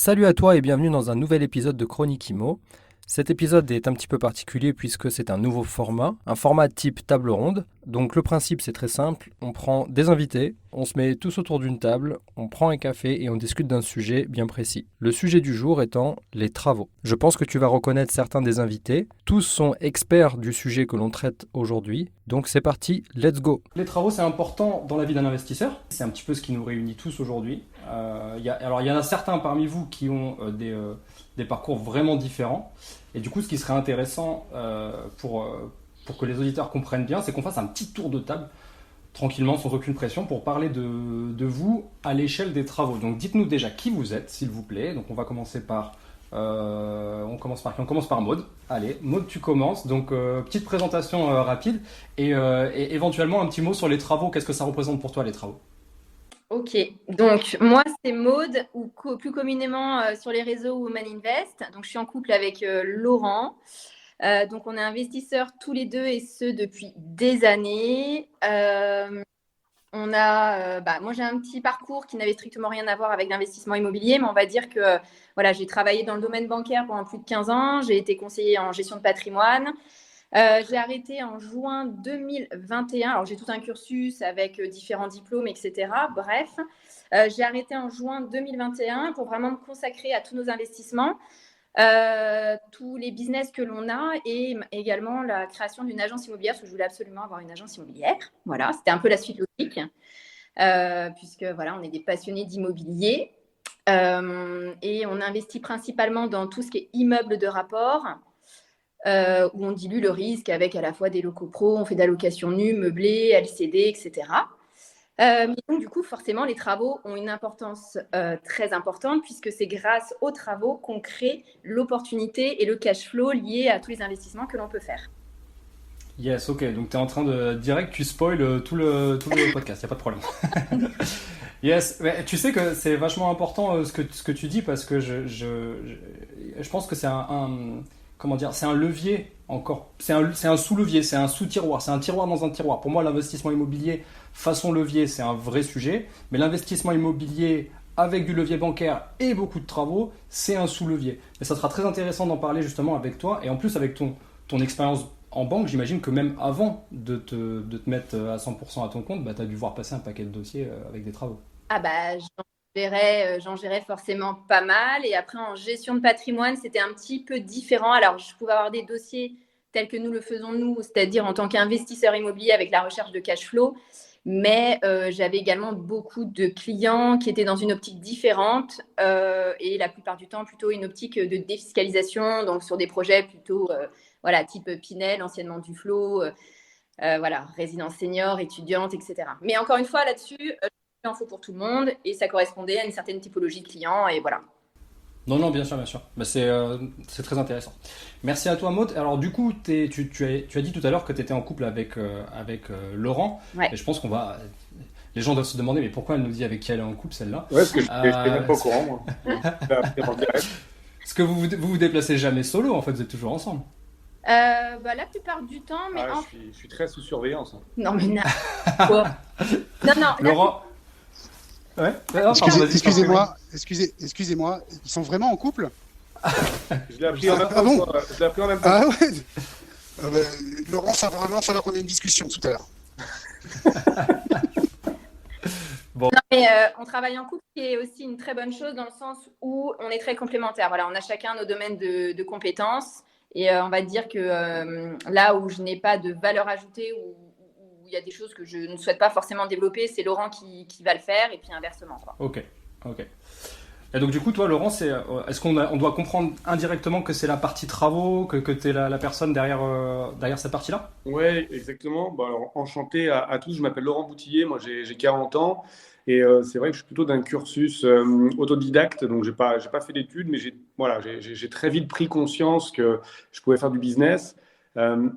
Salut à toi et bienvenue dans un nouvel épisode de Chronique Imo. Cet épisode est un petit peu particulier puisque c'est un nouveau format, un format type table ronde. Donc le principe c'est très simple, on prend des invités, on se met tous autour d'une table, on prend un café et on discute d'un sujet bien précis. Le sujet du jour étant les travaux. Je pense que tu vas reconnaître certains des invités, tous sont experts du sujet que l'on traite aujourd'hui. Donc c'est parti, let's go. Les travaux c'est important dans la vie d'un investisseur, c'est un petit peu ce qui nous réunit tous aujourd'hui. Alors il y en a certains parmi vous qui ont des parcours vraiment différents. Et du coup, ce qui serait intéressant pour que les auditeurs comprennent bien, c'est qu'on fasse un petit tour de table, tranquillement, sans aucune pression, pour parler de vous à l'échelle des travaux. Donc dites-nous déjà qui vous êtes, s'il vous plaît. Donc on va commencer par... on commence par Maud. Allez, Maud, tu commences. Donc petite présentation rapide et éventuellement un petit mot sur les travaux. Qu'est-ce que ça représente pour toi, les travaux? Ok, donc moi c'est Maude, ou plus communément sur les réseaux Woman Invest. Donc je suis en couple avec Laurent. Donc on est investisseurs tous les deux et ce depuis des années. Moi j'ai un petit parcours qui n'avait strictement rien à voir avec l'investissement immobilier, mais on va dire que voilà, j'ai travaillé dans le domaine bancaire pendant plus de 15 ans. J'ai été conseiller en gestion de patrimoine. J'ai arrêté en juin 2021. Alors, j'ai tout un cursus avec différents diplômes, etc. Bref, j'ai arrêté en juin 2021 pour vraiment me consacrer à tous nos investissements, tous les business que l'on a et également la création d'une agence immobilière parce que je voulais absolument avoir une agence immobilière. Voilà, c'était un peu la suite logique puisque voilà, on est des passionnés d'immobilier et on investit principalement dans tout ce qui est immeuble de rapport. Où on dilue le risque avec à la fois des locaux pro, on fait d'allocation nue, meublée, LCD, etc. Mais donc, du coup, forcément, les travaux ont une importance très importante puisque c'est grâce aux travaux qu'on crée l'opportunité et le cash flow lié à tous les investissements que l'on peut faire. Yes, ok. Donc tu es en train de direct, tu spoil tout le podcast, il n'y a pas de problème. Yes, mais tu sais que c'est vachement important ce que tu dis parce que je pense que c'est comment dire, c'est un levier encore, c'est un sous-levier, c'est un sous-tiroir, c'est un tiroir dans un tiroir. Pour moi, l'investissement immobilier façon levier, c'est un vrai sujet, mais l'investissement immobilier avec du levier bancaire et beaucoup de travaux, c'est un sous-levier. Et ça sera très intéressant d'en parler justement avec toi et en plus avec ton expérience en banque, j'imagine que même avant de te mettre à 100% à ton compte, bah, tu as dû voir passer un paquet de dossiers avec des travaux. Ah bah, j'en gérais forcément pas mal. Et après, en gestion de patrimoine, c'était un petit peu différent. Alors, je pouvais avoir des dossiers tels que nous le faisons nous, c'est-à-dire en tant qu'investisseur immobilier avec la recherche de cash flow. Mais j'avais également beaucoup de clients qui étaient dans une optique différente et la plupart du temps plutôt une optique de défiscalisation, donc sur des projets plutôt voilà, type Pinel, anciennement Duflot, voilà, résidence senior, étudiante, etc. Mais encore une fois, là-dessus, il en faut pour tout le monde et ça correspondait à une certaine typologie de clients et voilà. Non, non, bien sûr, bien sûr. Bah, c'est très intéressant. Merci à toi, Maud. Alors, du coup, tu as dit tout à l'heure que tu étais en couple avec Laurent. Ouais. Et je pense les gens doivent se demander, mais pourquoi elle nous dit avec qui elle est en couple, celle-là? Ouais, parce que je n'étais même pas au courant, moi. Je l'ai appris en direct. Parce que vous déplacez jamais solo, en fait, vous êtes toujours ensemble. La plupart du temps, mais Ah, je suis très sous surveillance, hein. non, mais n'importe quoi. Non, non, Laurent. Ouais? Non, pardon, vas-y, Excusez-moi, ils sont vraiment en couple? Je l'ai appris en même Ah temps. bon? Je l'ai appris en même temps. Ah ouais? Laurent, ça va vraiment falloir qu'on ait une discussion tout à l'heure. Bon. non, mais on travaille en couple, qui est aussi une très bonne chose dans le sens où on est très complémentaires. Voilà, on a chacun nos domaines de compétences et on va dire que là où je n'ai pas de valeur ajoutée ou où il y a des choses que je ne souhaite pas forcément développer, c'est Laurent qui va le faire et puis inversement, quoi. Ok, ok. Et donc, du coup, toi, Laurent, est-ce on doit comprendre indirectement que c'est la partie travaux, que tu es la personne derrière cette partie-là? Ouais, exactement. Bon, alors, enchanté à tous. Je m'appelle Laurent Boutillier. Moi, j'ai 40 ans. Et c'est vrai que je suis plutôt d'un cursus autodidacte. Donc, j'ai pas fait d'études, mais voilà, j'ai très vite pris conscience que je pouvais faire du business.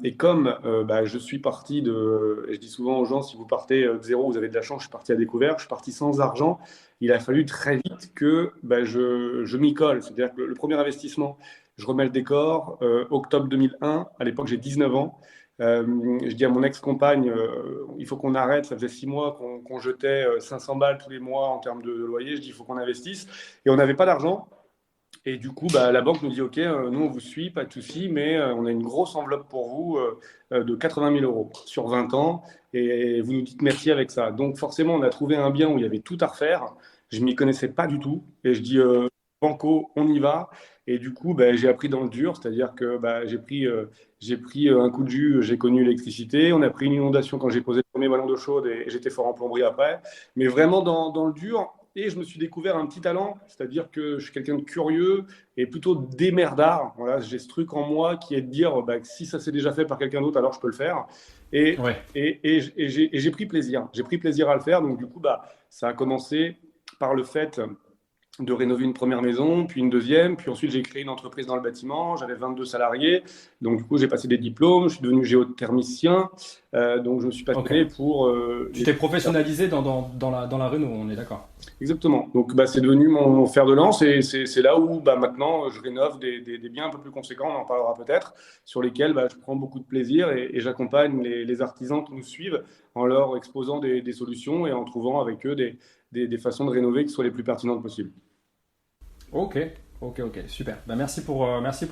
Et comme je suis parti et je dis souvent aux gens, si vous partez de zéro, vous avez de la chance, je suis parti à découvert, je suis parti sans argent. Il a fallu très vite que je m'y colle. C'est-à-dire que le premier investissement, je remets le décor, octobre 2001, à l'époque j'ai 19 ans. Je dis à mon ex-compagne, il faut qu'on arrête, ça faisait 6 mois qu'on jetait 500 balles tous les mois en termes de loyer, je dis il faut qu'on investisse. Et on n'avait pas d'argent. Et du coup, bah, la banque nous dit, OK, nous, on vous suit, pas de souci, mais on a une grosse enveloppe pour vous de 80 000 euros sur 20 ans, et vous nous dites merci avec ça. Donc forcément, on a trouvé un bien où il y avait tout à refaire. Je m'y connaissais pas du tout, et je dis, banco, on y va. Et du coup, bah, j'ai appris dans le dur, c'est-à-dire que bah, j'ai pris un coup de jus, j'ai connu l'électricité, on a pris une inondation quand j'ai posé le premier ballon d'eau chaude, et j'étais fort en plomberie après. Mais vraiment dans le dur. Et je me suis découvert un petit talent, c'est-à-dire que je suis quelqu'un de curieux et plutôt démerdard. Voilà, j'ai ce truc en moi qui est de dire bah, que si ça s'est déjà fait par quelqu'un d'autre, alors je peux le faire. Et, Ouais. et j'ai pris plaisir. J'ai pris plaisir à le faire. Donc, du coup, bah, ça a commencé par le fait de rénover une première maison, puis une deuxième, puis ensuite j'ai créé une entreprise dans le bâtiment, j'avais 22 salariés, donc du coup j'ai passé des diplômes, je suis devenu géothermicien, donc je me suis passionné Ok. pour Tu t'es professionnalisé dans la réno, on est d'accord. Exactement. Donc, bah, c'est devenu mon fer de lance et c'est là où bah, maintenant je rénove des biens un peu plus conséquents, on en parlera peut-être, sur lesquels bah, je prends beaucoup de plaisir et j'accompagne les artisans qui nous suivent en leur exposant des solutions et en trouvant avec eux des façons de rénover qui soient les plus pertinentes possibles. Ok, ok, super. Bah, merci pour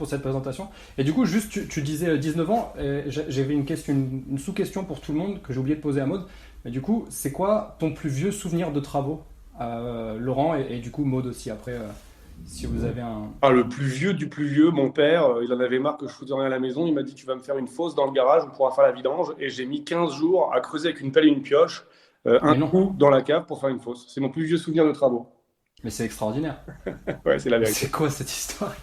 cette présentation. Et du coup, juste, tu disais 19 ans, j'avais une sous-question pour tout le monde que j'ai oublié de poser à Maud. Mais du coup, c'est quoi ton plus vieux souvenir de travaux, Laurent, et du coup Maud aussi après, si vous avez un... Ah, le plus vieux du plus vieux, mon père, il en avait marre que je foutais rien à la maison. Il m'a dit, tu vas me faire une fosse dans le garage, on pourra faire la vidange. Et j'ai mis 15 jours à creuser avec une pelle et une pioche un Mais non, trou dans la cave pour faire une fosse. C'est mon plus vieux souvenir de travaux. mais c'est extraordinaire. Ouais, c'est la Mais vérité. c'est quoi cette histoire?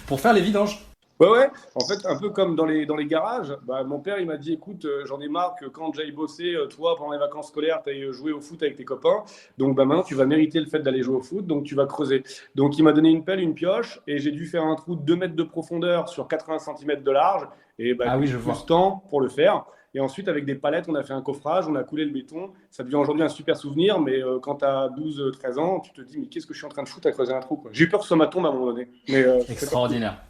Pour faire les vidanges. Ouais, ouais. En fait, un peu comme dans les garages, bah, mon père, il m'a dit, écoute, j'en ai marre que quand j'aille bosser, toi, pendant les vacances scolaires, tu ailles jouer au foot avec tes copains. Donc, bah, maintenant, tu vas mériter le fait d'aller jouer au foot, donc tu vas creuser. Donc, il m'a donné une pelle, une pioche, et j'ai dû faire un trou de 2 mètres de profondeur sur 80 centimètres de large, et bah, Ah oui, j'ai je plus ce vois. temps pour le faire. Et ensuite, avec des palettes, on a fait un coffrage, on a coulé le béton. Ça devient aujourd'hui un super souvenir, mais quand tu as 12-13 ans, tu te dis, mais qu'est-ce que je suis en train de foutre à creuser un trou, quoi. J'ai eu peur que ce soit ma tombe à un moment donné. Mais c'est pas cool. Extraordinaire.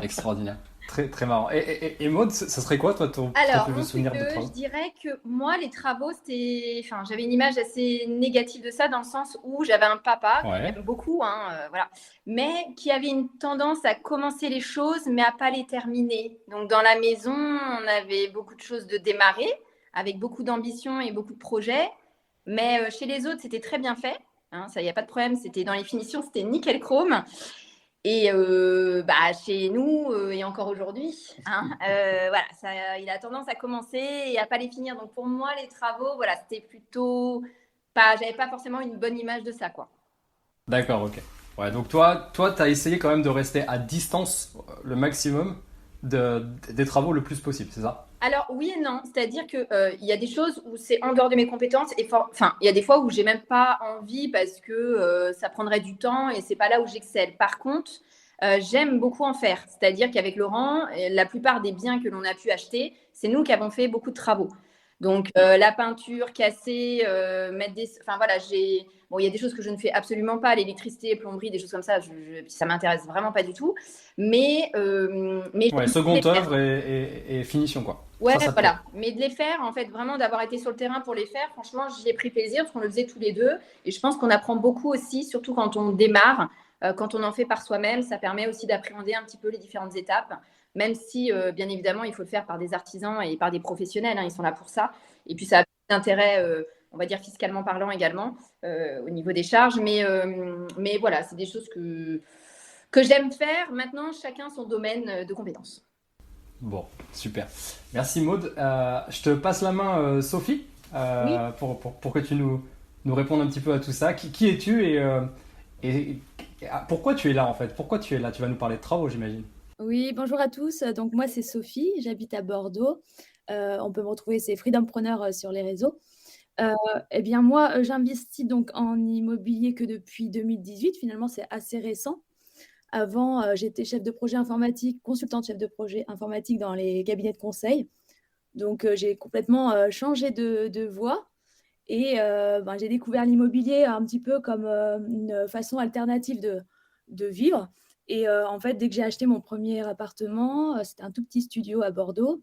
Extraordinaire. Très, très marrant. Et Maud, ça serait quoi, toi, ton Alors, plus vieux mon plus souvenir de vieux, je travaux? dirais que moi, les travaux, c'était. Enfin, j'avais une image assez négative de ça, dans le sens où j'avais un papa que Ouais. j'aime beaucoup, hein, voilà, mais qui avait une tendance à commencer les choses, mais à pas les terminer. Donc, dans la maison, on avait beaucoup de choses de démarrer, avec beaucoup d'ambition et beaucoup de projets, mais chez les autres, c'était très bien fait. Hein, ça, il n'y a pas de problème. C'était dans les finitions, c'était nickel chrome. Et bah, chez nous, et encore aujourd'hui, hein, voilà, ça, il a tendance à commencer et à pas les finir. Donc pour moi, les travaux, voilà, c'était plutôt pas, j'avais pas forcément une bonne image de ça, quoi. D'accord, ok. Ouais, donc toi, t'as essayé quand même de rester à distance le maximum des travaux le plus possible, c'est ça? Alors oui et non, c'est-à-dire que il y a des choses où c'est en dehors de mes compétences et enfin il y a des fois où j'ai même pas envie parce que ça prendrait du temps et c'est pas là où j'excelle. Par contre, j'aime beaucoup en faire, c'est-à-dire qu'avec Laurent, la plupart des biens que l'on a pu acheter, c'est nous qui avons fait beaucoup de travaux. Donc la peinture, casser, mettre des, enfin voilà, j'ai, bon il y a des choses que je ne fais absolument pas, l'électricité, plomberie, des choses comme ça, ça m'intéresse vraiment pas du tout, mais Ouais, j'aime beaucoup les seconde faire. œuvre et finition, quoi. Ouais, Ça te plaît. voilà. Mais de les faire, en fait, vraiment d'avoir été sur le terrain pour les faire, franchement, j'y ai pris plaisir parce qu'on le faisait tous les deux. Et je pense qu'on apprend beaucoup aussi, surtout quand on démarre, quand on en fait par soi-même. Ça permet aussi d'appréhender un petit peu les différentes étapes, même si, bien évidemment, il faut le faire par des artisans et par des professionnels. Hein, ils sont là pour ça. Et puis, ça a d'intérêt, on va dire fiscalement parlant également, au niveau des charges. Mais voilà, c'est des choses que j'aime faire. Maintenant, chacun son domaine de compétences. Bon, super. Merci Maud. Je te passe la main, Sophie, Oui. pour que tu nous répondes un petit peu à tout ça. Qui es-tu et pourquoi tu es là en fait? Pourquoi tu es là? Tu vas nous parler de travaux, j'imagine. Oui, bonjour à tous. Donc moi, c'est Sophie, j'habite à Bordeaux. On peut me retrouver, c'est Freedompreneur sur les réseaux. Eh bien moi, j'investis donc en immobilier que depuis 2018. Finalement, c'est assez récent. Avant, j'étais chef de projet informatique, consultante chef de projet informatique dans les cabinets de conseil. Donc j'ai complètement changé de voie et j'ai découvert l'immobilier un petit peu comme une façon alternative de vivre. Et en fait, dès que j'ai acheté mon premier appartement, c'était un tout petit studio à Bordeaux,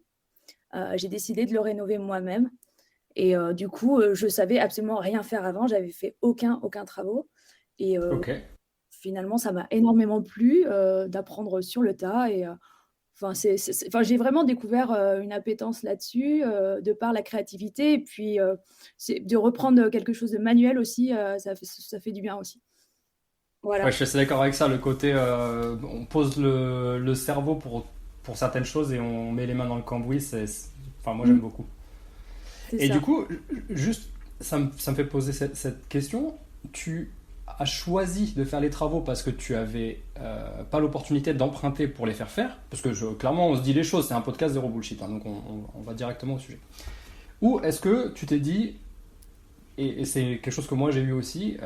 j'ai décidé de le rénover moi-même. Et du coup, je savais absolument rien faire avant. J'avais fait aucun travaux. Et Ok. finalement, ça m'a énormément plu d'apprendre sur le tas. Et enfin, j'ai vraiment découvert une appétence là-dessus de par la créativité. Et puis, de reprendre quelque chose de manuel aussi, ça fait du bien aussi. Voilà. Ouais, je suis assez d'accord avec ça. Le côté, on pose le cerveau pour certaines choses et on met les mains dans le cambouis. Enfin, moi, j'aime beaucoup. C'est Et ça. du coup, juste, ça me fait poser cette question. Tu as choisi de faire les travaux parce que tu avais pas l'opportunité d'emprunter pour les faire, parce que clairement, on se dit les choses. C'est un podcast zéro bullshit, hein, donc on va directement au sujet. Ou est-ce que tu t'es dit, et c'est quelque chose que moi j'ai eu aussi,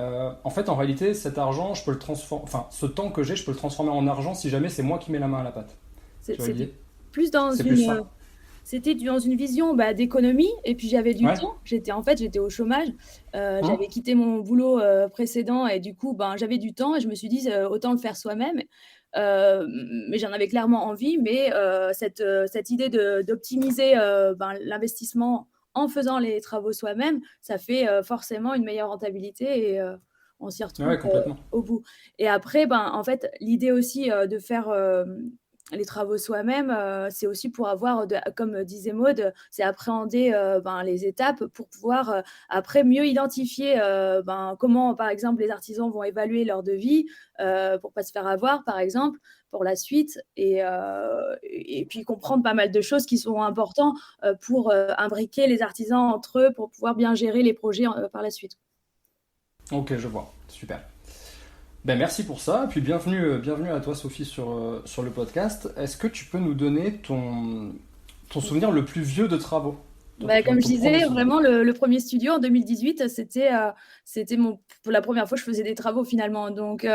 en fait, en réalité, cet argent, je peux le transformer, enfin, ce temps que j'ai, je peux le transformer en argent si jamais c'est moi qui mets la main à la pâte. Tu vois C'était l'idée? plus dans C'est plus ça. c'était dans une vision d'économie. Et puis j'avais du Ouais. temps. J'étais au chômage. Hein. J'avais quitté mon boulot précédent et du coup, j'avais du temps et je me suis dit autant le faire soi-même. Mais j'en avais clairement envie. Mais cette idée d'optimiser l'investissement en faisant les travaux soi-même, ça fait forcément une meilleure rentabilité et on s'y retrouve Ouais, complètement. au bout. Et après, en fait, l'idée aussi de faire les travaux soi-même, c'est aussi pour avoir, comme disait Maud, c'est appréhender les étapes pour pouvoir après mieux identifier comment, par exemple, les artisans vont évaluer leur devis pour ne pas se faire avoir, par exemple, pour la suite. Et puis comprendre pas mal de choses qui sont importantes pour imbriquer les artisans entre eux pour pouvoir bien gérer les projets par la suite. Ok, je vois. Super. Ben, merci pour ça, et puis bienvenue à toi Sophie sur le podcast. Est-ce que tu peux nous donner ton souvenir le plus vieux de travaux? Comme je Ton premier disais, souvenir. vraiment, le premier studio en 2018, c'était pour la première fois que je faisais des travaux finalement. Donc,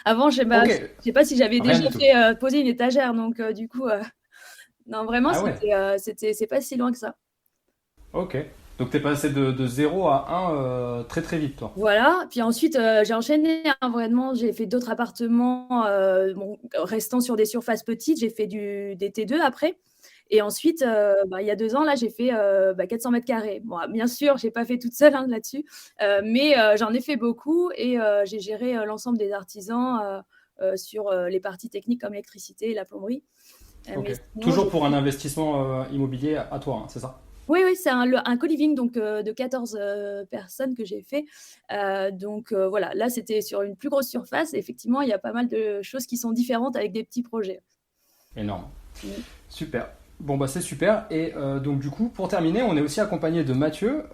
avant, je Ok, sais pas si j'avais rien déjà du tout. fait poser une étagère. Donc, du coup, non, vraiment, Ah ouais, c'est pas si loin que ça. ok. Donc t'es passé de 0 à 1 très très vite, toi. Voilà. Puis ensuite, j'ai enchaîné, hein, vraiment. J'ai fait d'autres appartements, restant sur des surfaces petites. J'ai fait des T2 après. Et ensuite, il y a 2 ans, là, j'ai fait 400 mètres carrés. Bon, bien sûr, je n'ai pas fait toute seule hein, là-dessus, mais j'en ai fait beaucoup et j'ai géré l'ensemble des artisans sur les parties techniques comme l'électricité et la plomberie. Ok. Mais sinon, Toujours pour un investissement immobilier à toi, hein, c'est ça? oui, oui, c'est un co-living donc, de 14 personnes que j'ai fait. Donc voilà, là, c'était sur une plus grosse surface. Et effectivement, il y a pas mal de choses qui sont différentes avec des petits projets. Énorme. Mm. Super. Bon bah c'est super. Et donc du coup, pour terminer, on est aussi accompagné de Mathieu.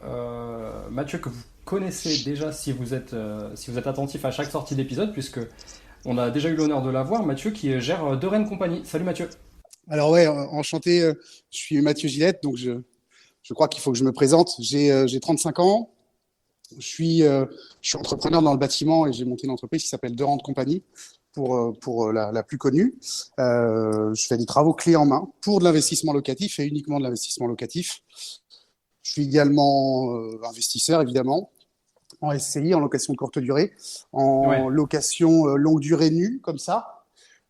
Mathieu que vous connaissez déjà si vous êtes attentif à chaque sortie d'épisode, puisque on a déjà eu l'honneur de l'avoir. Mathieu qui gère De Rennes Compagnie. Salut Mathieu. Alors ouais, enchanté, je suis Mathieu Gillette, donc je crois qu'il faut que je me présente. J'ai 35 ans, je suis entrepreneur dans le bâtiment et j'ai monté une entreprise qui s'appelle De Rennes Compagnie pour la plus connue. Je fais des travaux clés en main pour de l'investissement locatif et uniquement de l'investissement locatif. Je suis également investisseur, évidemment, en SCI, en location de courte durée, Ouais. en location longue durée nue, comme ça.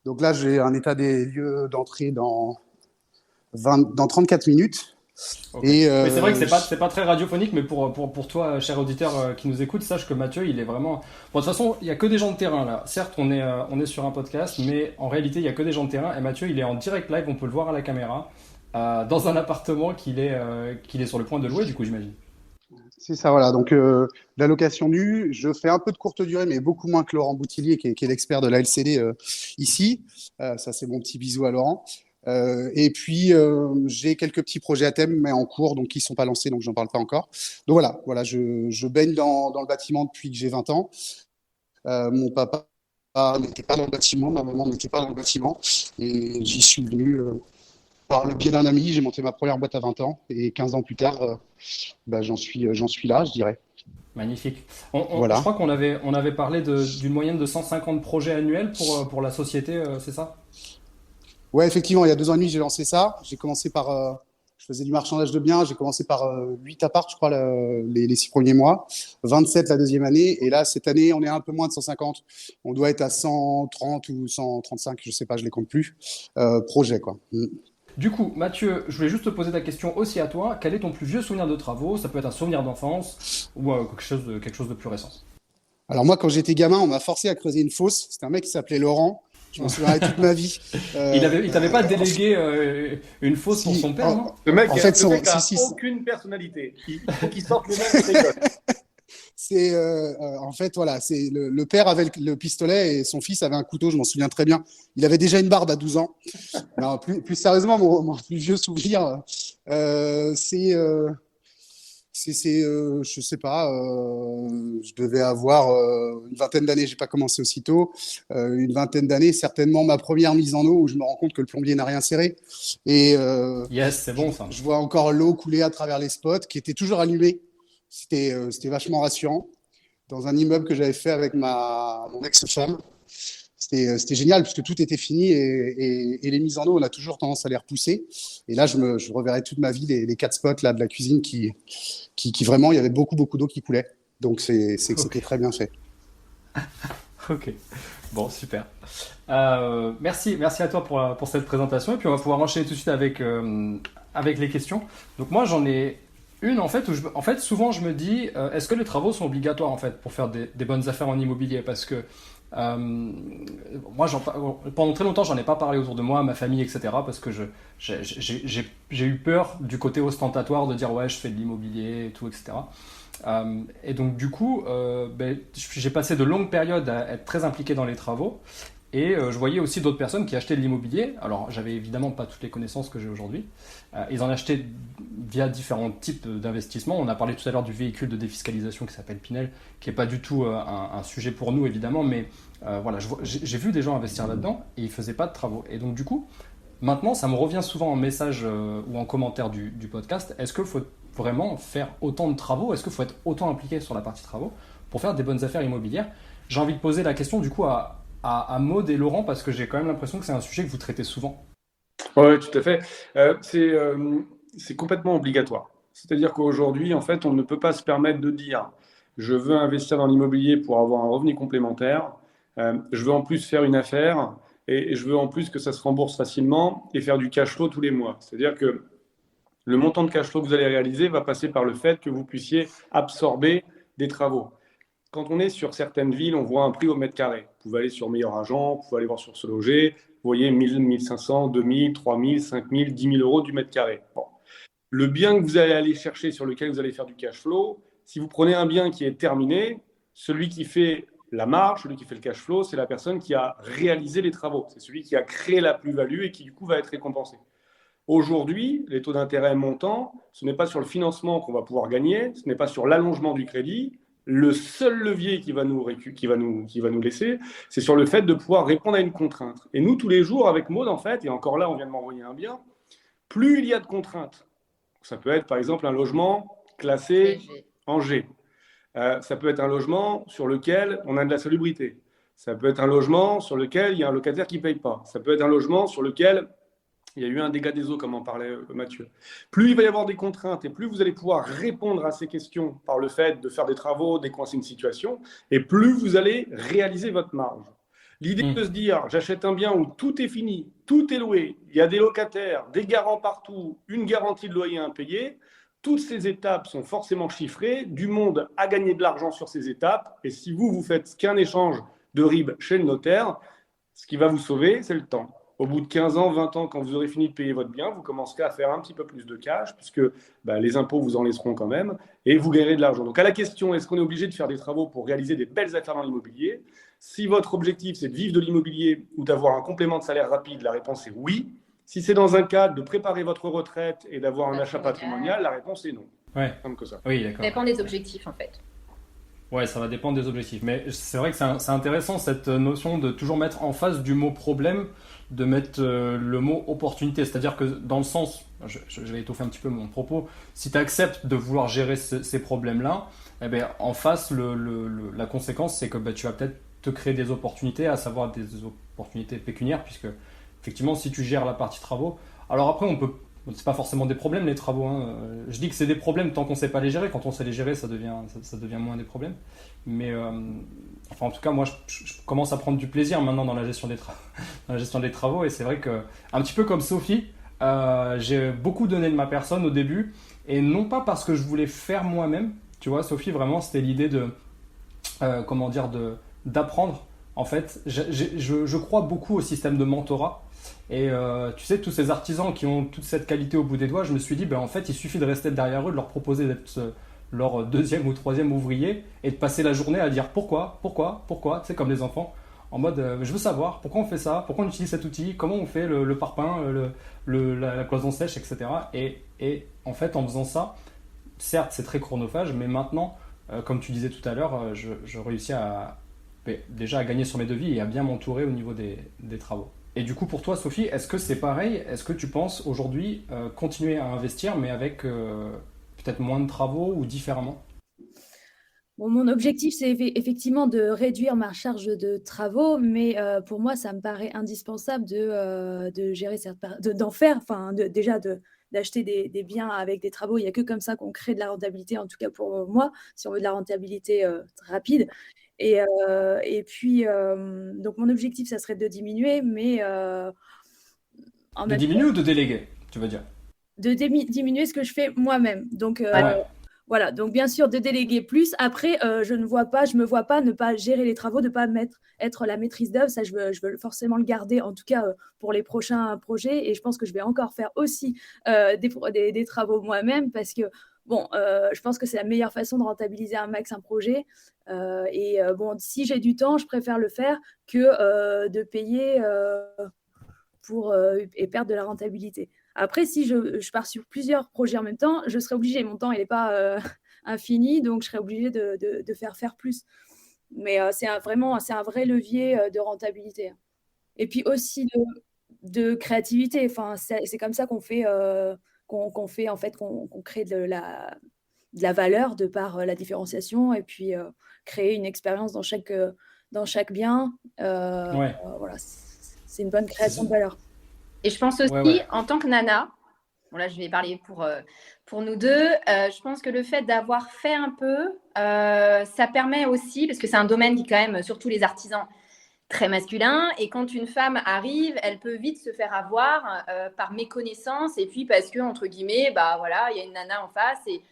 Donc là, j'ai un état des lieux d'entrée dans 34 minutes. Ok. Et Mais c'est vrai que c'est pas très radiophonique, mais pour toi, cher auditeur qui nous écoute, sache que Mathieu, il est vraiment. Bon, de toute façon, il y a que des gens de terrain là. Certes, on est sur un podcast, mais en réalité, il y a que des gens de terrain. Et Mathieu, il est en direct live, on peut le voir à la caméra, dans un appartement qu'il est sur le point de louer, du coup, j'imagine. c'est ça, voilà. Donc, la location nue, je fais un peu de courte durée, mais beaucoup moins que Laurent Boutillier, qui est l'expert de la LCD ici. Ça, c'est mon petit bisou à Laurent. Et puis, j'ai quelques petits projets à thème, mais en cours, donc qui ne sont pas lancés, donc j'en parle pas encore. Donc voilà, je baigne dans le bâtiment depuis que j'ai 20 ans. Mon papa n'était pas dans le bâtiment, ma maman n'était pas dans le bâtiment, et j'y suis venu par le biais d'un ami. J'ai monté ma première boîte à 20 ans, et 15 ans plus tard, j'en suis là, je dirais. Magnifique. Je Voilà. crois qu'on avait parlé d'une moyenne de 150 projets annuels pour la société, c'est ça? Ouais, effectivement, il y a 2 ans et demi, j'ai lancé ça. J'ai commencé je faisais du marchandage de biens. J'ai commencé par 8 apparts, je crois, les 6 premiers mois. 27 la deuxième année. Et là, cette année, on est un peu moins de 150. On doit être à 130 ou 135, je sais pas, je les compte plus. Projets, quoi. Mm. Du coup, Mathieu, je voulais juste te poser ta question aussi à toi. Quel est ton plus vieux souvenir de travaux? Ça peut être un souvenir d'enfance ou quelque chose de plus récent. Alors moi, quand j'étais gamin, on m'a forcé à creuser une fosse. C'était un mec qui s'appelait Laurent. Je m'en souviendrai toute ma vie. Il t'avait pas délégué une fosse pour son père, non? Le mec, En fait, ce mec a si, aucune personnalité. Il faut qu'il sorte le même de l'école. c'est en fait voilà, c'est le père avait le pistolet et son fils avait un couteau. Je m'en souviens très bien. Il avait déjà une barbe à 12 ans. Non, plus sérieusement, mon plus vieux souvenir, je sais pas, je devais avoir une vingtaine d'années, j'ai pas commencé aussitôt, une vingtaine d'années, certainement ma première mise en eau où je me rends compte que le plombier n'a rien serré. Et Yes, c'est bon ça. je vois encore l'eau couler à travers les spots qui étaient toujours allumés. C'était vachement rassurant. Dans un immeuble que j'avais fait avec mon ex-femme. C'était génial puisque tout était fini et les mises en eau, on a toujours tendance à les repousser. Et là, je reverrai toute ma vie les 4 spots là, de la cuisine qui vraiment, il y avait beaucoup d'eau qui coulait. Donc, c'était très bien fait. Ok, bon, super. Merci à toi pour cette présentation. Et puis, on va pouvoir enchaîner tout de suite avec les questions. Donc, moi, j'en ai une, en fait, où souvent, je me dis, est-ce que les travaux sont obligatoires, en fait, pour faire des bonnes affaires en immobilier? Parce que moi, pendant très longtemps, j'en ai pas parlé autour de moi, à ma famille, etc. Parce que j'ai eu peur du côté ostentatoire de dire ouais, je fais de l'immobilier et tout, etc. Et donc du coup, j'ai passé de longues périodes à être très impliqué dans les travaux. Et je voyais aussi d'autres personnes qui achetaient de l'immobilier. Alors, j'avais évidemment pas toutes les connaissances que j'ai aujourd'hui. Ils en achetaient via différents types d'investissements. On a parlé tout à l'heure du véhicule de défiscalisation qui s'appelle Pinel, qui n'est pas du tout un sujet pour nous, évidemment. Mais voilà, j'ai vu des gens investir là-dedans et ils ne faisaient pas de travaux. Et donc, du coup, maintenant, ça me revient souvent en message ou en commentaire du podcast. Est-ce qu'il faut vraiment faire autant de travaux? Est-ce qu'il faut être autant impliqué sur la partie travaux pour faire des bonnes affaires immobilières? J'ai envie de poser la question, du coup, à Maud et Laurent, parce que j'ai quand même l'impression que c'est un sujet que vous traitez souvent. Oui, tout à fait. C'est complètement obligatoire. C'est-à-dire qu'aujourd'hui, en fait, on ne peut pas se permettre de dire je veux investir dans l'immobilier pour avoir un revenu complémentaire, je veux en plus faire une affaire et je veux en plus que ça se rembourse facilement et faire du cash flow tous les mois. C'est-à-dire que le montant de cash flow que vous allez réaliser va passer par le fait que vous puissiez absorber des travaux. Quand on est sur certaines villes, on voit un prix au mètre carré. Vous pouvez aller sur Meilleur Agent, vous pouvez aller voir sur Se Loger. Vous voyez 1000, 1500, 2000, 3000, 5000, 10 000 euros du mètre carré. Bon. Le bien que vous allez aller chercher, sur lequel vous allez faire du cash flow, si vous prenez un bien qui est terminé, celui qui fait la marge, celui qui fait le cash flow, c'est la personne qui a réalisé les travaux. C'est celui qui a créé la plus-value et qui, du coup, va être récompensé. Aujourd'hui, les taux d'intérêt montants, ce n'est pas sur le financement qu'on va pouvoir gagner, ce n'est pas sur l'allongement du crédit. Le seul levier qui va nous laisser, c'est sur le fait de pouvoir répondre à une contrainte. Et nous, tous les jours, avec Maud, en fait, et encore là, on vient de m'envoyer un bien, plus il y a de contraintes, ça peut être par exemple un logement classé en G, ça peut être un logement sur lequel on a de la salubrité, ça peut être un logement sur lequel il y a un locataire qui ne paye pas, ça peut être un logement sur lequel il y a eu un dégât des eaux, comme en parlait Mathieu. Plus il va y avoir des contraintes et plus vous allez pouvoir répondre à ces questions par le fait de faire des travaux, décoincer une situation, et plus vous allez réaliser votre marge. L'idée de se dire, j'achète un bien où tout est fini, tout est loué, il y a des locataires, des garants partout, une garantie de loyer impayée, toutes ces étapes sont forcément chiffrées, du monde a gagné de l'argent sur ces étapes, et si vous faites qu'un échange de RIB chez le notaire, ce qui va vous sauver, c'est le temps. Au bout de 15 ans, 20 ans, quand vous aurez fini de payer votre bien, vous commencerez à faire un petit peu plus de cash, puisque les impôts vous en laisseront quand même, et vous gagnerez de l'argent. Donc à la question, est-ce qu'on est obligé de faire des travaux pour réaliser des belles affaires dans l'immobilier? Si votre objectif, c'est de vivre de l'immobilier ou d'avoir un complément de salaire rapide, la réponse est oui. Si c'est dans un cadre de préparer votre retraite et d'avoir un achat patrimonial, la réponse est non. Ouais. Comme que ça. Oui, d'accord. Ça dépend des objectifs, en fait. Ouais, ça va dépendre des objectifs. Mais c'est vrai que c'est intéressant cette notion de toujours mettre en face du mot problème, de mettre le mot opportunité. C'est-à-dire que dans le sens, je vais étoffer un petit peu mon propos, si tu acceptes de vouloir gérer ces problèmes-là, eh bien, en face, la conséquence, c'est que tu vas peut-être te créer des opportunités, à savoir des opportunités pécuniaires, puisque effectivement, si tu gères la partie travaux, alors après, c'est pas forcément des problèmes les travaux. Hein. Je dis que c'est des problèmes tant qu'on sait pas les gérer. Quand on sait les gérer, ça devient moins des problèmes. Mais en tout cas, moi, je commence à prendre du plaisir maintenant dans la gestion des travaux. Et c'est vrai que, un petit peu comme Sophie, j'ai beaucoup donné de ma personne au début, et non pas parce que je voulais faire moi-même. Tu vois, Sophie, vraiment, c'était l'idée de comment dire, d'apprendre. En fait, je crois beaucoup au système de mentorat. Et tu sais, tous ces artisans qui ont toute cette qualité au bout des doigts, je me suis dit, ben, en fait, il suffit de rester derrière eux, de leur proposer d'être leur deuxième ou troisième ouvrier et de passer la journée à dire pourquoi, tu sais, comme les enfants, en mode, je veux savoir pourquoi on fait ça, pourquoi on utilise cet outil, comment on fait le parpaing, la cloison sèche, etc. Et en fait, en faisant ça, certes, c'est très chronophage, mais maintenant, comme tu disais tout à l'heure, je réussis déjà à gagner sur mes devis et à bien m'entourer au niveau des travaux. Et du coup, pour toi, Sophie, est-ce que c'est pareil? Est-ce que tu penses aujourd'hui continuer à investir, mais avec peut-être moins de travaux ou différemment? Bon, mon objectif, c'est effectivement de réduire ma charge de travaux, mais pour moi, ça me paraît indispensable de gérer d'en faire, enfin, d'acheter des biens avec des travaux. Il n'y a que comme ça qu'on crée de la rentabilité, en tout cas pour moi, si on veut de la rentabilité rapide. Et puis, donc mon objectif, ça serait de diminuer, mais en De même diminuer ou de déléguer, tu veux dire? de diminuer ce que je fais moi-même. Donc, Ouais. voilà, donc bien sûr de déléguer plus. Après, je me vois pas ne pas gérer les travaux, ne pas être la maîtrise d'œuvre. Ça, je veux forcément le garder, en tout cas pour les prochains projets. Et je pense que je vais encore faire aussi des travaux moi-même parce que, bon, je pense que c'est la meilleure façon de rentabiliser un max un projet. Bon, si j'ai du temps, je préfère le faire que de payer et perdre de la rentabilité. Après, si je pars sur plusieurs projets en même temps, je serai obligée. Mon temps, il n'est pas infini, donc je serai obligée de faire plus. Mais vraiment, c'est un vrai levier de rentabilité. Et puis aussi de créativité. Enfin, c'est comme ça qu'on fait, qu'on fait en fait, qu'on crée de la valeur de par la différenciation et puis créer une expérience dans chaque bien. Ouais. Voilà, c'est une bonne création C'est- de valeur. Et je pense Ouais, aussi, ouais. en tant que nana, bon là je vais parler pour nous deux, je pense que le fait d'avoir fait un peu, ça permet aussi, parce que c'est un domaine qui est quand même, surtout les artisans, très masculin. Et quand une femme arrive, elle peut vite se faire avoir par méconnaissance. Et puis parce que, entre guillemets, bah voilà, il y a une nana en face et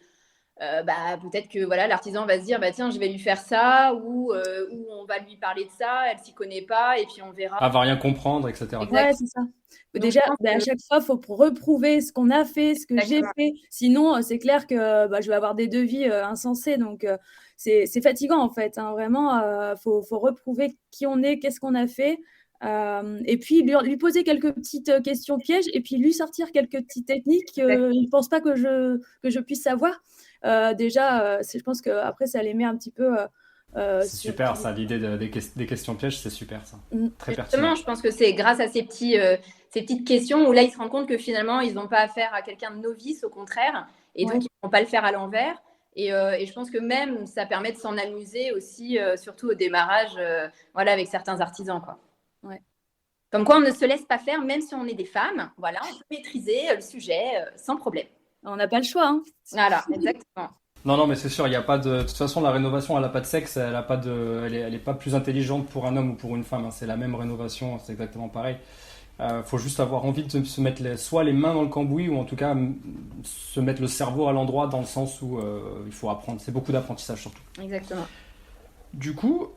bah, peut-être que voilà, l'artisan va se dire bah, tiens, je vais lui faire ça ou on va lui parler de ça, elle s'y connaît pas et puis on verra. Elle va rien comprendre, etc. Exact. Ouais, c'est ça. Donc, Déjà, je pense à que- chaque fois, il faut reprouver ce qu'on a fait, ce que j'ai Exactement. fait. Sinon, c'est clair que je vais avoir des devis insensés. Donc, c'est fatigant, en fait. Hein. Vraiment, faut reprouver qui on est, qu'est-ce qu'on a fait. Et puis, lui poser quelques petites questions pièges et puis lui sortir quelques petites techniques qu'il ne pense pas que je puisse savoir. Déjà, je pense qu'après, ça les met un petit peu C'est super ça, l'idée des questions pièges, c'est super ça. Très Justement, pertinent. je pense que c'est grâce à ces petites questions où là, ils se rendent compte que finalement, ils n'ont pas affaire à quelqu'un de novice, au contraire, et donc Ouais. ils ne vont pas le faire à l'envers. Et je pense que même ça permet de s'en amuser aussi, surtout au démarrage, voilà, avec certains artisans, quoi. Ouais. Comme quoi, on ne se laisse pas faire, même si on est des femmes. Voilà, on peut maîtriser le sujet sans problème. On n'a pas le choix. Hein. Voilà, exactement. Non, mais c'est sûr, il y a pas de toute façon, la rénovation, elle a pas de sexe, elle est pas plus intelligente pour un homme ou pour une femme, hein. C'est la même rénovation, c'est exactement pareil. Faut juste avoir envie de se mettre soit les mains dans le cambouis ou en tout cas se mettre le cerveau à l'endroit dans le sens où il faut apprendre. C'est beaucoup d'apprentissage surtout. Exactement. Du coup,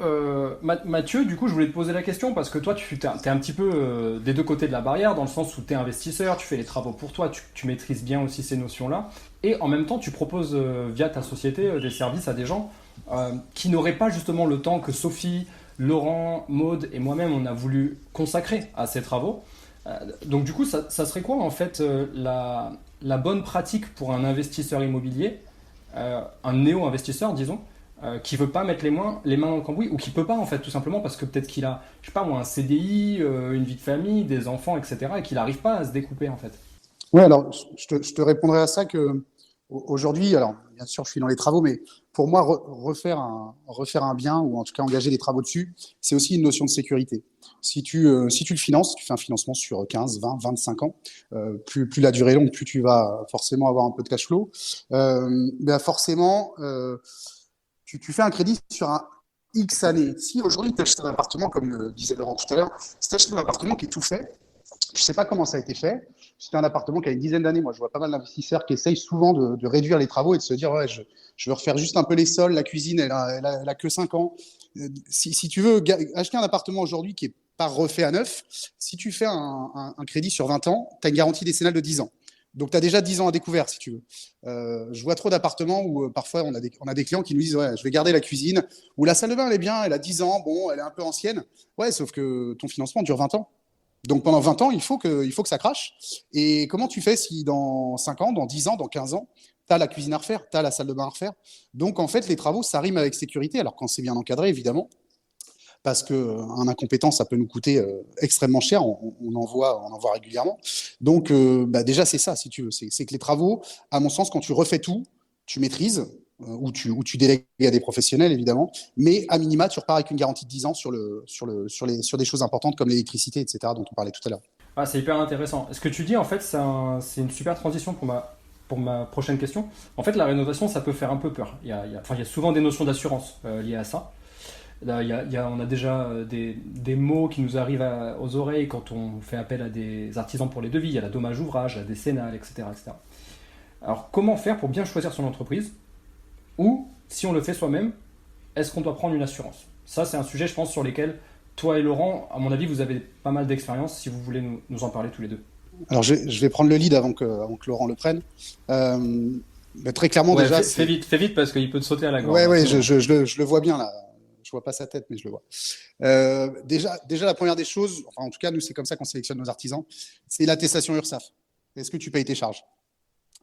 Mathieu, du coup, je voulais te poser la question parce que toi, tu es un petit peu des deux côtés de la barrière, dans le sens où tu es investisseur, tu fais les travaux pour toi, tu maîtrises bien aussi ces notions-là, et en même temps, tu proposes via ta société des services à des gens qui n'auraient pas justement le temps que Sophie, Laurent, Maude et moi-même, on a voulu consacrer à ces travaux. Donc du coup, ça serait quoi en fait la bonne pratique pour un investisseur immobilier, un néo-investisseur, disons, qui veut pas mettre les mains dans le cambouis ou qui peut pas en fait tout simplement parce que peut-être qu'il a, je sais pas moi, un CDI, une vie de famille, des enfants, etc. et qu'il n'arrive pas à se découper en fait. Ouais, alors je te répondrai à ça que aujourd'hui, alors bien sûr, je suis dans les travaux, mais pour moi, refaire un bien ou en tout cas engager des travaux dessus, c'est aussi une notion de sécurité. Si tu le finances, tu fais un financement sur 15, 20, 25 ans, plus la durée est longue, plus tu vas forcément avoir un peu de cash flow. Ben forcément, tu fais un crédit sur un X années. Si aujourd'hui tu achètes un appartement, comme disait Laurent tout à l'heure, si tu achètes un appartement qui est tout fait, je ne sais pas comment ça a été fait, Si tu as un appartement qui a une dizaine d'années, moi, je vois pas mal d'investisseurs qui essayent souvent de réduire les travaux et de se dire, ouais, je veux refaire juste un peu les sols, la cuisine, elle a que 5 ans. Si tu veux acheter un appartement aujourd'hui qui est pas refait à neuf, si tu fais un crédit sur 20 ans, tu as une garantie décennale de 10 ans. Donc, tu as déjà 10 ans à découvert, si tu veux. Je vois trop d'appartements où parfois on a des clients qui nous disent, ouais, je vais garder la cuisine, ou la salle de bain, elle est bien, elle a 10 ans, bon, elle est un peu ancienne. Ouais, sauf que ton financement dure 20 ans. Donc, pendant 20 ans, il faut que ça crache. Et comment tu fais si dans 5 ans, dans 10 ans, dans 15 ans, tu as la cuisine à refaire, tu as la salle de bain à refaire? Donc, en fait, les travaux, ça rime avec sécurité. Alors, quand c'est bien encadré, évidemment, parce qu'un incompétent, ça peut nous coûter extrêmement cher. On en voit régulièrement. Donc, déjà, c'est ça, si tu veux. C'est que les travaux, à mon sens, quand tu refais tout, tu maîtrises, ou tu délègues à des professionnels, évidemment. Mais à minima, tu repars avec une garantie de 10 ans sur des choses importantes comme l'électricité, etc., dont on parlait tout à l'heure. Ah, c'est hyper intéressant. Ce que tu dis, en fait, c'est une super transition pour ma prochaine question. En fait, la rénovation, ça peut faire un peu peur. Il y a souvent des notions d'assurance liées à ça. Là, on a déjà des mots qui nous arrivent aux oreilles quand on fait appel à des artisans pour les devis. Il y a la dommage ouvrage, la décennale, etc., etc. Alors, comment faire pour bien choisir son entreprise? Ou, si on le fait soi-même, est-ce qu'on doit prendre une assurance? Ça, c'est un sujet, je pense, sur lequel toi et Laurent, à mon avis, vous avez pas mal d'expérience, si vous voulez nous en parler tous les deux. Alors, je vais prendre le lead avant que Laurent le prenne. Très clairement, ouais, déjà... Fais vite, parce qu'il peut te sauter à la gorge. Ouais, je le vois bien, là. Je vois pas sa tête, mais je le vois. Déjà, la première des choses, enfin, en tout cas, nous, c'est comme ça qu'on sélectionne nos artisans, c'est l'attestation URSSAF. Est-ce que tu payes tes charges?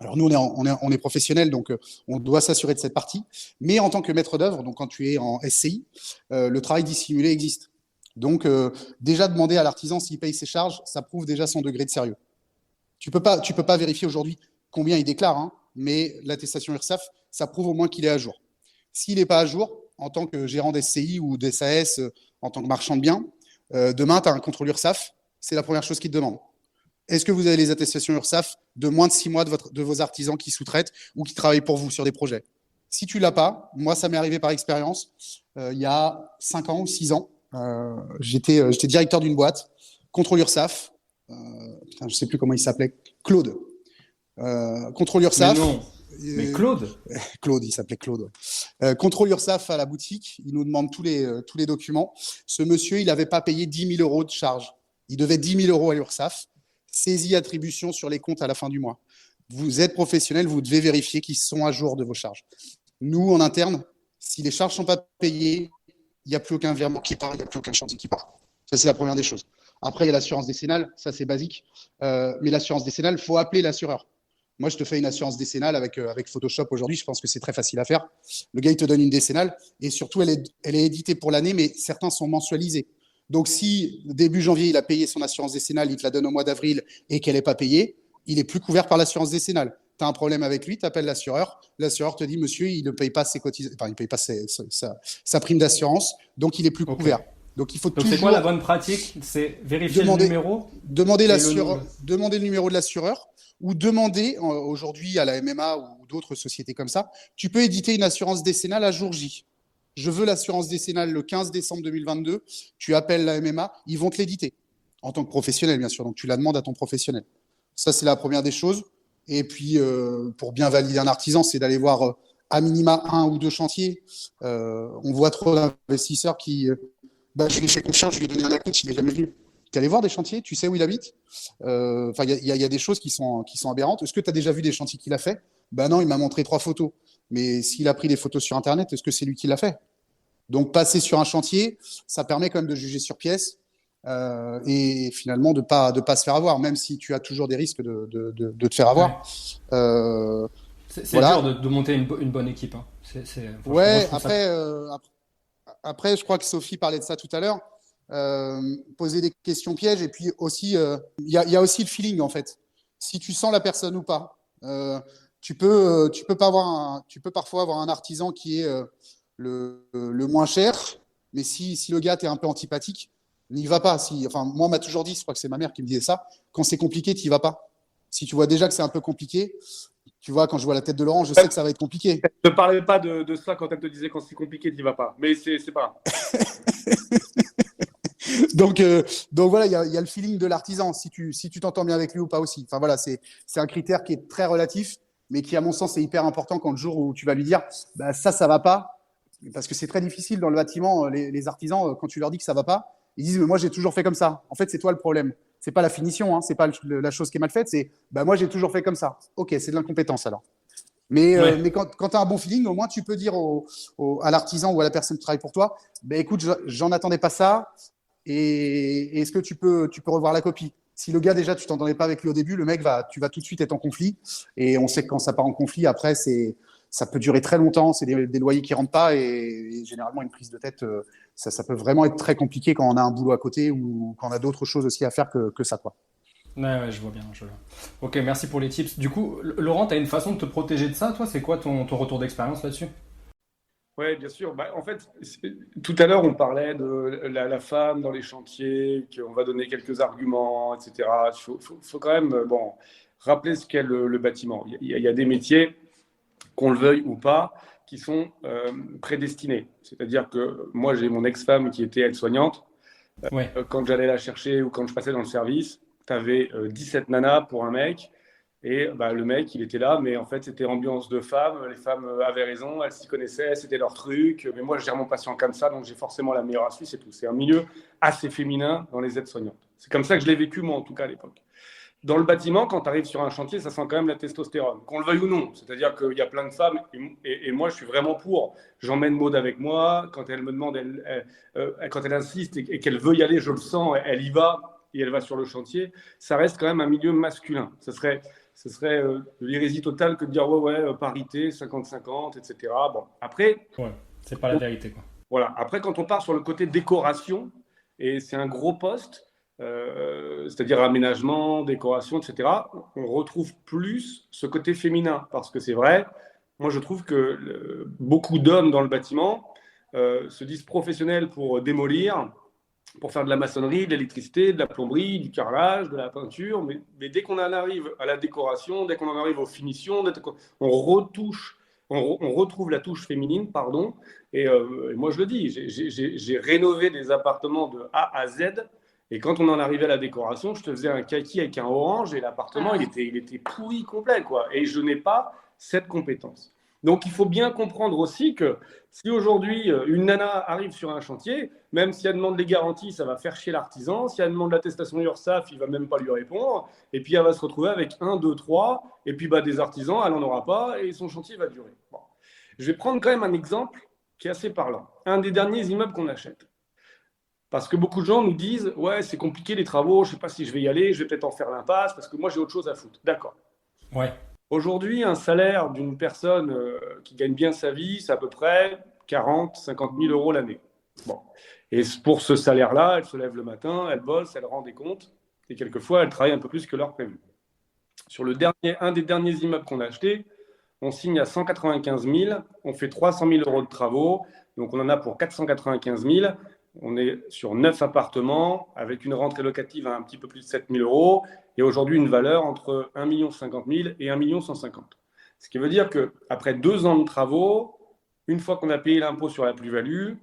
Alors, nous, on est professionnels, donc on doit s'assurer de cette partie. Mais en tant que maître d'œuvre, donc quand tu es en SCI, le travail dissimulé existe. Donc, déjà, demander à l'artisan s'il paye ses charges, ça prouve déjà son degré de sérieux. Tu peux pas vérifier aujourd'hui combien il déclare, hein, mais l'attestation URSSAF, ça prouve au moins qu'il est à jour. S'il n'est pas à jour, en tant que gérant d'SCI ou d'SAS, en tant que marchand de biens, demain, tu as un contrôle URSSAF, c'est la première chose qu'il te demande. Est-ce que vous avez les attestations URSSAF de moins de 6 mois de vos artisans qui sous-traitent ou qui travaillent pour vous sur des projets? Si tu ne l'as pas, moi, ça m'est arrivé par expérience, il y a 5 ans ou 6 ans, j'étais directeur d'une boîte, contrôle URSSAF, je ne sais plus comment il s'appelait, Claude. Contrôle URSSAF. Mais non. Mais Claude Claude, il s'appelait Claude. Contrôle URSSAF à la boutique, il nous demande tous les documents. Ce monsieur, il n'avait pas payé 10 000 euros de charge. Il devait 10 000 euros à l'URSSAF. Saisie attribution sur les comptes à la fin du mois. Vous êtes professionnel, vous devez vérifier qu'ils sont à jour de vos charges. Nous, en interne, si les charges ne sont pas payées, il n'y a plus aucun virement qui part, il n'y a plus aucun chantier qui part. Ça, c'est la première des choses. Après, il y a l'assurance décennale, ça c'est basique. Mais l'assurance décennale, il faut appeler l'assureur. Moi, je te fais une assurance décennale avec Photoshop aujourd'hui. Je pense que c'est très facile à faire. Le gars, il te donne une décennale et surtout, elle est éditée pour l'année, mais certains sont mensualisés. Donc, si début janvier, il a payé son assurance décennale, il te la donne au mois d'avril et qu'elle n'est pas payée, il n'est plus couvert par l'assurance décennale. Tu as un problème avec lui, tu appelles l'assureur. L'assureur te dit, monsieur, il ne paye pas ses cotisations, enfin, il ne paye pas sa prime d'assurance, donc il n'est plus couvert. Donc, il faut toujours... c'est quoi la bonne pratique? C'est vérifier le numéro? Demander le numéro de l'assureur ou demander, aujourd'hui à la MMA ou d'autres sociétés comme ça, tu peux éditer une assurance décennale à jour J. Je veux l'assurance décennale le 15 décembre 2022, tu appelles la MMA, ils vont te l'éditer. En tant que professionnel, bien sûr. Donc, tu la demandes à ton professionnel. Ça, c'est la première des choses. Et puis, pour bien valider un artisan, c'est d'aller voir à minima 1 ou 2 chantiers. On voit trop d'investisseurs qui... je lui ai fait confiance, je lui ai donné un acompte, il n'est jamais venu. Tu es allé voir des chantiers, tu sais où il habite. Il y a des choses qui sont aberrantes. Est-ce que tu as déjà vu des chantiers qu'il a fait? Non, il m'a montré 3 photos. Mais s'il a pris des photos sur Internet, est-ce que c'est lui qui l'a fait? Donc, passer sur un chantier, ça permet quand même de juger sur pièce et finalement de pas se faire avoir, même si tu as toujours des risques de te faire avoir. Ouais. C'est dur de monter une bonne équipe. Hein. Ouais, après, je crois que Sophie parlait de ça tout à l'heure. Poser des questions pièges et puis aussi, il y a aussi le feeling en fait. Si tu sens la personne ou pas. Tu peux parfois avoir un artisan qui est le moins cher, mais si le gars t'es un peu antipathique, n'y va pas. Moi, on m'a toujours dit, je crois que c'est ma mère qui me disait ça, quand c'est compliqué, tu n'y vas pas. Si tu vois déjà que c'est un peu compliqué, tu vois, quand je vois la tête de Laurent, je sais que ça va être compliqué. Ne parlais pas de ça quand elle te disait quand c'est compliqué, tu n'y vas pas. Mais c'est pas grave. Donc voilà, il y a le feeling de l'artisan, si tu t'entends bien avec lui ou pas aussi. Enfin voilà, c'est un critère qui est très relatif, mais qui, à mon sens, est hyper important quand le jour où tu vas lui dire bah, ça va pas. Parce que c'est très difficile dans le bâtiment, les artisans, quand tu leur dis que ça va pas, ils disent mais moi j'ai toujours fait comme ça. En fait, c'est toi le problème. C'est pas la finition, hein, c'est pas la chose qui est mal faite, c'est bah moi j'ai toujours fait comme ça. Ok, c'est de l'incompétence alors. Mais quand tu as un bon feeling, au moins tu peux dire à l'artisan ou à la personne qui travaille pour toi, bah, écoute, j'en attendais pas ça, et est-ce que tu peux revoir la copie? Si le gars déjà tu t'entendais pas avec lui au début, le mec tu vas tout de suite être en conflit, et on sait que quand ça part en conflit, après ça peut durer très longtemps, c'est des loyers qui rentrent pas, et généralement une prise de tête, ça peut vraiment être très compliqué quand on a un boulot à côté ou quand on a d'autres choses aussi à faire que ça, quoi. Ouais, je vois bien, je vois. Ok, merci pour les tips. Du coup, Laurent, tu as une façon de te protéger de ça, toi? C'est quoi ton retour d'expérience là-dessus? Oui, bien sûr. Bah, en fait, tout à l'heure, on parlait de la femme dans les chantiers, qu'on va donner quelques arguments, etc. Il faut quand même rappeler ce qu'est le bâtiment. Il y a des métiers, qu'on le veuille ou pas, qui sont prédestinés. C'est-à-dire que moi, j'ai mon ex-femme qui était aide-soignante. Ouais. Quand j'allais la chercher ou quand je passais dans le service, tu avais 17 nanas pour un mec. Et bah, le mec, il était là, mais en fait, c'était ambiance de femmes. Les femmes avaient raison, elles s'y connaissaient, c'était leur truc. Mais moi, je gère mon patient comme ça, donc j'ai forcément la meilleure astuce et tout. C'est un milieu assez féminin dans les aides-soignantes. C'est comme ça que je l'ai vécu, moi, en tout cas, à l'époque. Dans le bâtiment, quand tu arrives sur un chantier, ça sent quand même la testostérone, qu'on le veuille ou non. C'est-à-dire qu'il y a plein de femmes, et moi, je suis vraiment pour. J'emmène Maud avec moi. Quand elle me demande, quand elle insiste et qu'elle veut y aller, je le sens, elle y va et elle va sur le chantier. Ça reste quand même un milieu masculin. Ce serait l'hérésie totale que de dire ouais, parité, 50-50, etc. Bon, après. Ouais, c'est pas la vérité, quoi. Voilà. Après, quand on part sur le côté décoration, et c'est un gros poste, c'est-à-dire aménagement, décoration, etc., on retrouve plus ce côté féminin. Parce que c'est vrai, moi je trouve que beaucoup d'hommes dans le bâtiment se disent professionnels pour démolir, pour faire de la maçonnerie, de l'électricité, de la plomberie, du carrelage, de la peinture, mais dès qu'on en arrive à la décoration, dès qu'on en arrive aux finitions, on retrouve la touche féminine, pardon. Et moi, je le dis, j'ai rénové des appartements de A à Z. Et quand on en arrivait à la décoration, je te faisais un kaki avec un orange et l'appartement, il était pourri complet, quoi. Et je n'ai pas cette compétence. Donc, il faut bien comprendre aussi que si aujourd'hui, une nana arrive sur un chantier, même si elle demande les garanties, ça va faire chier l'artisan. Si elle demande l'attestation URSSAF, il ne va même pas lui répondre. Et puis, elle va se retrouver avec 1, 2, 3. Et puis, des artisans, elle n'en aura pas et son chantier va durer. Bon. Je vais prendre quand même un exemple qui est assez parlant. Un des derniers immeubles qu'on achète. Parce que beaucoup de gens nous disent « Ouais, c'est compliqué les travaux, je ne sais pas si je vais y aller, je vais peut-être en faire l'impasse parce que moi, j'ai autre chose à foutre. » D'accord. Ouais. Aujourd'hui, un salaire d'une personne qui gagne bien sa vie, c'est à peu près 40 000 50 000 euros l'année. Bon. Et pour ce salaire-là, elle se lève le matin, elle bosse, elle rend des comptes, et quelquefois, elle travaille un peu plus que l'heure prévue. Sur un des derniers immeubles qu'on a acheté, on signe à 195 000, on fait 300 000 euros de travaux, donc on en a pour 495 000. On est sur 9 appartements avec une rentrée locative à un petit peu plus de 7 000 euros et aujourd'hui une valeur entre 1 50 000 et 1 150 000. Ce qui veut dire qu'après 2 ans de travaux, une fois qu'on a payé l'impôt sur la plus-value,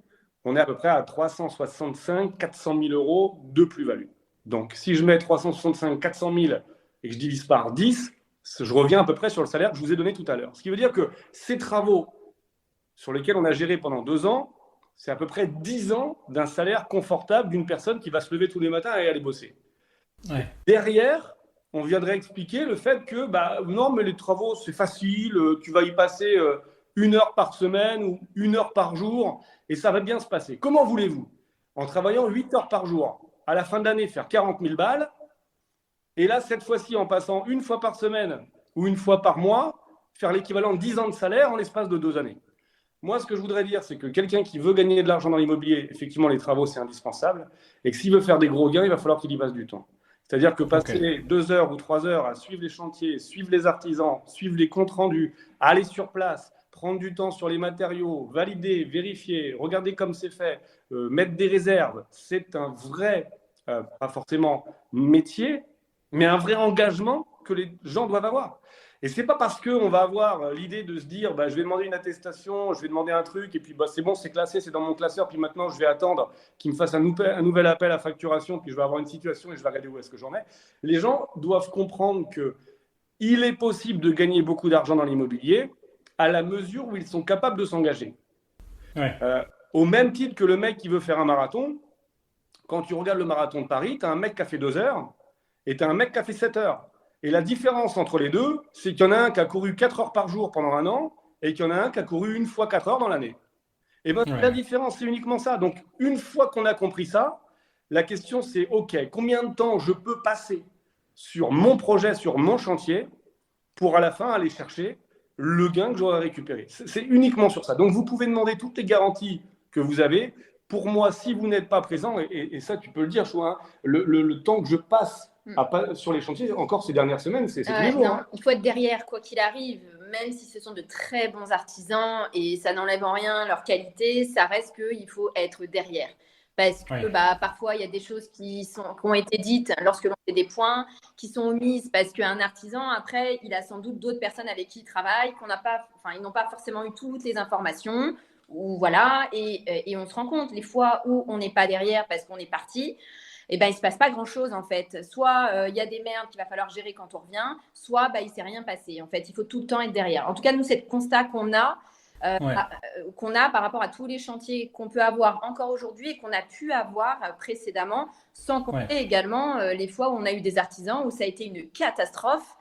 on est à peu près à 365 400 000 euros de plus-value. Donc si je mets 365 400 000 et que je divise par 10, je reviens à peu près sur le salaire que je vous ai donné tout à l'heure. Ce qui veut dire que ces travaux sur lesquels on a géré pendant 2 ans, c'est à peu près 10 ans d'un salaire confortable d'une personne qui va se lever tous les matins et aller bosser. Ouais. Derrière, on viendrait expliquer le fait que non, mais les travaux, c'est facile, tu vas y passer 1 heure par semaine ou 1 heure par jour et ça va bien se passer. Comment voulez-vous, en travaillant 8 heures par jour, à la fin de l'année, faire 40 000 balles et là, cette fois-ci, en passant 1 fois par semaine ou 1 fois par mois, faire l'équivalent de 10 ans de salaire en l'espace de 2 années? Moi, ce que je voudrais dire, c'est que quelqu'un qui veut gagner de l'argent dans l'immobilier, effectivement, les travaux, c'est indispensable. Et que s'il veut faire des gros gains, il va falloir qu'il y passe du temps. C'est-à-dire que passer 2 heures ou 3 heures à suivre les chantiers, suivre les artisans, suivre les comptes rendus, aller sur place, prendre du temps sur les matériaux, valider, vérifier, regarder comme c'est fait, mettre des réserves, c'est un vrai, pas forcément métier, mais un vrai engagement que les gens doivent avoir. Et c'est pas parce qu'on va avoir l'idée de se dire je vais demander une attestation, je vais demander un truc, et puis c'est bon, c'est classé, c'est dans mon classeur, puis maintenant je vais attendre qu'il me fasse un nouvel appel à facturation, puis je vais avoir une situation et je vais regarder où est-ce que j'en ai. Les gens doivent comprendre qu'il est possible de gagner beaucoup d'argent dans l'immobilier à la mesure où ils sont capables de s'engager. Ouais. Au même titre que le mec qui veut faire un marathon, quand tu regardes le marathon de Paris, tu as un mec qui a fait 2 heures et tu as un mec qui a fait 7 heures. Et la différence entre les deux, c'est qu'il y en a un qui a couru 4 heures par jour pendant un an et qu'il y en a un qui a couru une fois 4 heures dans l'année. Et la différence, c'est uniquement ça. Donc, une fois qu'on a compris ça, la question, c'est OK, combien de temps je peux passer sur mon projet, sur mon chantier, pour à la fin aller chercher le gain que j'aurai récupéré. C'est uniquement sur ça. Donc, vous pouvez demander toutes les garanties que vous avez. Pour moi, si vous n'êtes pas présent, et ça, tu peux le dire, Choua, le temps que je passe sur les chantiers, encore ces dernières semaines, c'est tous les jours. Non, il faut être derrière, quoi qu'il arrive, même si ce sont de très bons artisans et ça n'enlève en rien leur qualité, ça reste qu'il faut être derrière. Parce que parfois, il y a des choses qui ont été dites lorsque l'on fait des points, qui sont omises parce qu'un artisan, après, il a sans doute d'autres personnes avec qui il travaille, ils n'ont pas forcément eu toutes les informations. Ou voilà, et on se rend compte, les fois où on n'est pas derrière parce qu'on est parti, il ne se passe pas grand-chose en fait. Soit il y a des merdes qu'il va falloir gérer quand on revient, soit il ne s'est rien passé. En fait, il faut tout le temps être derrière. En tout cas, nous, c'est le constat qu'on a par rapport à tous les chantiers qu'on peut avoir encore aujourd'hui et qu'on a pu avoir précédemment, sans compter également les fois où on a eu des artisans où ça a été une catastrophe.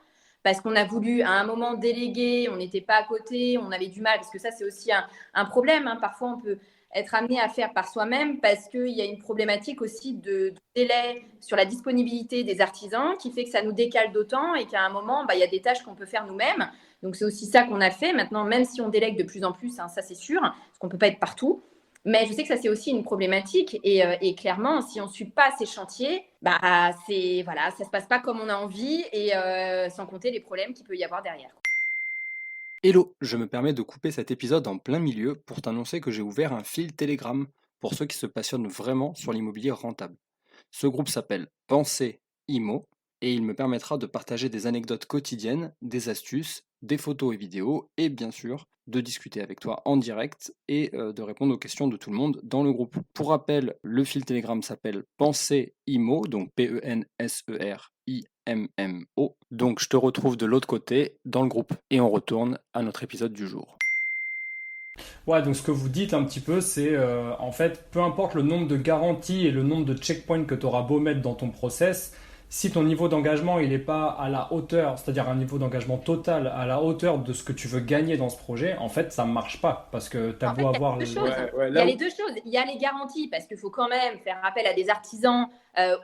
Parce qu'on a voulu à un moment déléguer, on n'était pas à côté, on avait du mal, parce que ça, c'est aussi un problème. Parfois, on peut être amené à faire par soi-même parce qu'il y a une problématique aussi de délai sur la disponibilité des artisans qui fait que ça nous décale d'autant et qu'à un moment, il y a des tâches qu'on peut faire nous-mêmes. Donc, c'est aussi ça qu'on a fait. Maintenant, même si on délègue de plus en plus, ça, c'est sûr, parce qu'on ne peut pas être partout. Mais je sais que ça, c'est aussi une problématique. Et clairement, si on ne suit pas ces chantiers, ça ne se passe pas comme on a envie et sans compter les problèmes qu'il peut y avoir derrière. Hello, je me permets de couper cet épisode en plein milieu pour t'annoncer que j'ai ouvert un fil Telegram pour ceux qui se passionnent vraiment sur l'immobilier rentable. Ce groupe s'appelle Pensée Immo et il me permettra de partager des anecdotes quotidiennes, des astuces, des photos et vidéos et bien sûr de discuter avec toi en direct et de répondre aux questions de tout le monde dans le groupe. Pour rappel, le fil Telegram s'appelle Pensée Immo, donc PENSERIMMO. Donc je te retrouve de l'autre côté dans le groupe et on retourne à notre épisode du jour. Ouais, donc ce que vous dites un petit peu, c'est en fait, peu importe le nombre de garanties et le nombre de checkpoints que tu auras beau mettre dans ton process, si ton niveau d'engagement il n'est pas à la hauteur, c'est-à-dire un niveau d'engagement total à la hauteur de ce que tu veux gagner dans ce projet, en fait, ça ne marche pas parce que tu as beau avoir... Il y a les deux choses. Il y a les garanties parce qu'il faut quand même faire appel à des artisans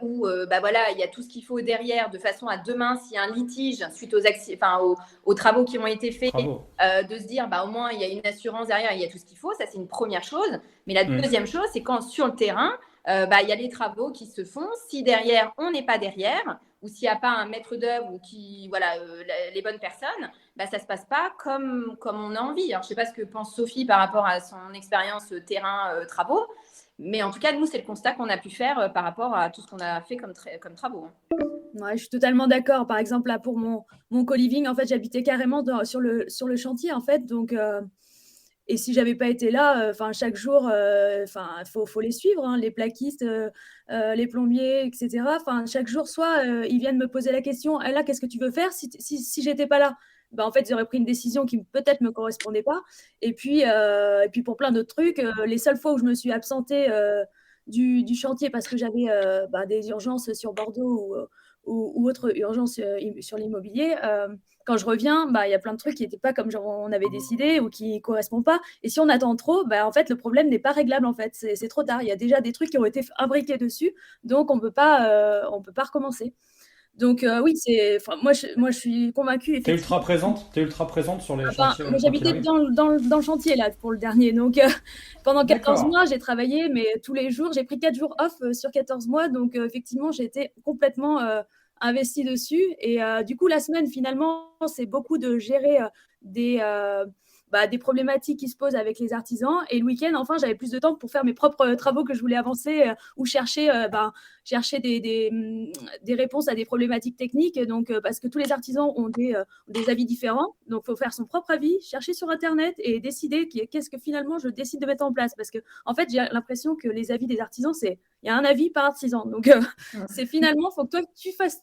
où il y a tout ce qu'il faut derrière de façon à demain, s'il y a un litige suite aux travaux qui ont été faits, de se dire au moins il y a une assurance derrière, il y a tout ce qu'il faut. Ça, c'est une première chose. Mais la deuxième chose, c'est quand sur le terrain, il y a les travaux qui se font. Si derrière, on n'est pas derrière, ou s'il n'y a pas un maître d'œuvre ou les bonnes personnes, ça ne se passe pas comme on a envie. Alors, je ne sais pas ce que pense Sophie par rapport à son expérience terrain-travaux, mais en tout cas, nous, c'est le constat qu'on a pu faire par rapport à tout ce qu'on a fait comme travaux. Ouais, je suis totalement d'accord. Par exemple, là, pour mon co-living, en fait, j'habitais carrément sur le chantier, en fait, donc... Et si j'avais pas été là, chaque jour, faut les suivre, les plaquistes, les plombiers, etc. Chaque jour, soit ils viennent me poser la question, ah, là, qu'est-ce que tu veux faire si j'étais pas là? En fait, j'aurais pris une décision qui peut-être me correspondait pas. Et puis pour plein d'autres trucs, les seules fois où je me suis absentée du chantier parce que j'avais des urgences sur Bordeaux ou autre urgence sur l'immobilier, quand je reviens, il y a plein de trucs qui n'étaient pas comme on avait décidé ou qui ne correspondent pas. Et si on attend trop, en fait, le problème n'est pas réglable. En fait, c'est trop tard. Il y a déjà des trucs qui ont été imbriqués dessus, donc on peut pas recommencer. Donc oui, moi je suis convaincue. T'es ultra présente sur les chantiers. Moi, j'habitais dans le chantier là pour le dernier. Donc pendant 14 mois, j'ai travaillé, mais tous les jours, j'ai pris 4 jours off sur 14 mois. Donc effectivement, j'ai été complètement investie dessus. Et du coup, la semaine, finalement, c'est beaucoup de gérer des problématiques qui se posent avec les artisans. Et le week-end, enfin, j'avais plus de temps pour faire mes propres travaux que je voulais avancer ou chercher des réponses à des problématiques techniques. Donc, parce que tous les artisans ont des avis différents. Donc, il faut faire son propre avis, chercher sur Internet et décider qu'est-ce que finalement je décide de mettre en place. Parce que, en fait, j'ai l'impression que les avis des artisans, il y a un avis par artisan. Donc, c'est finalement, il faut que toi, tu fasses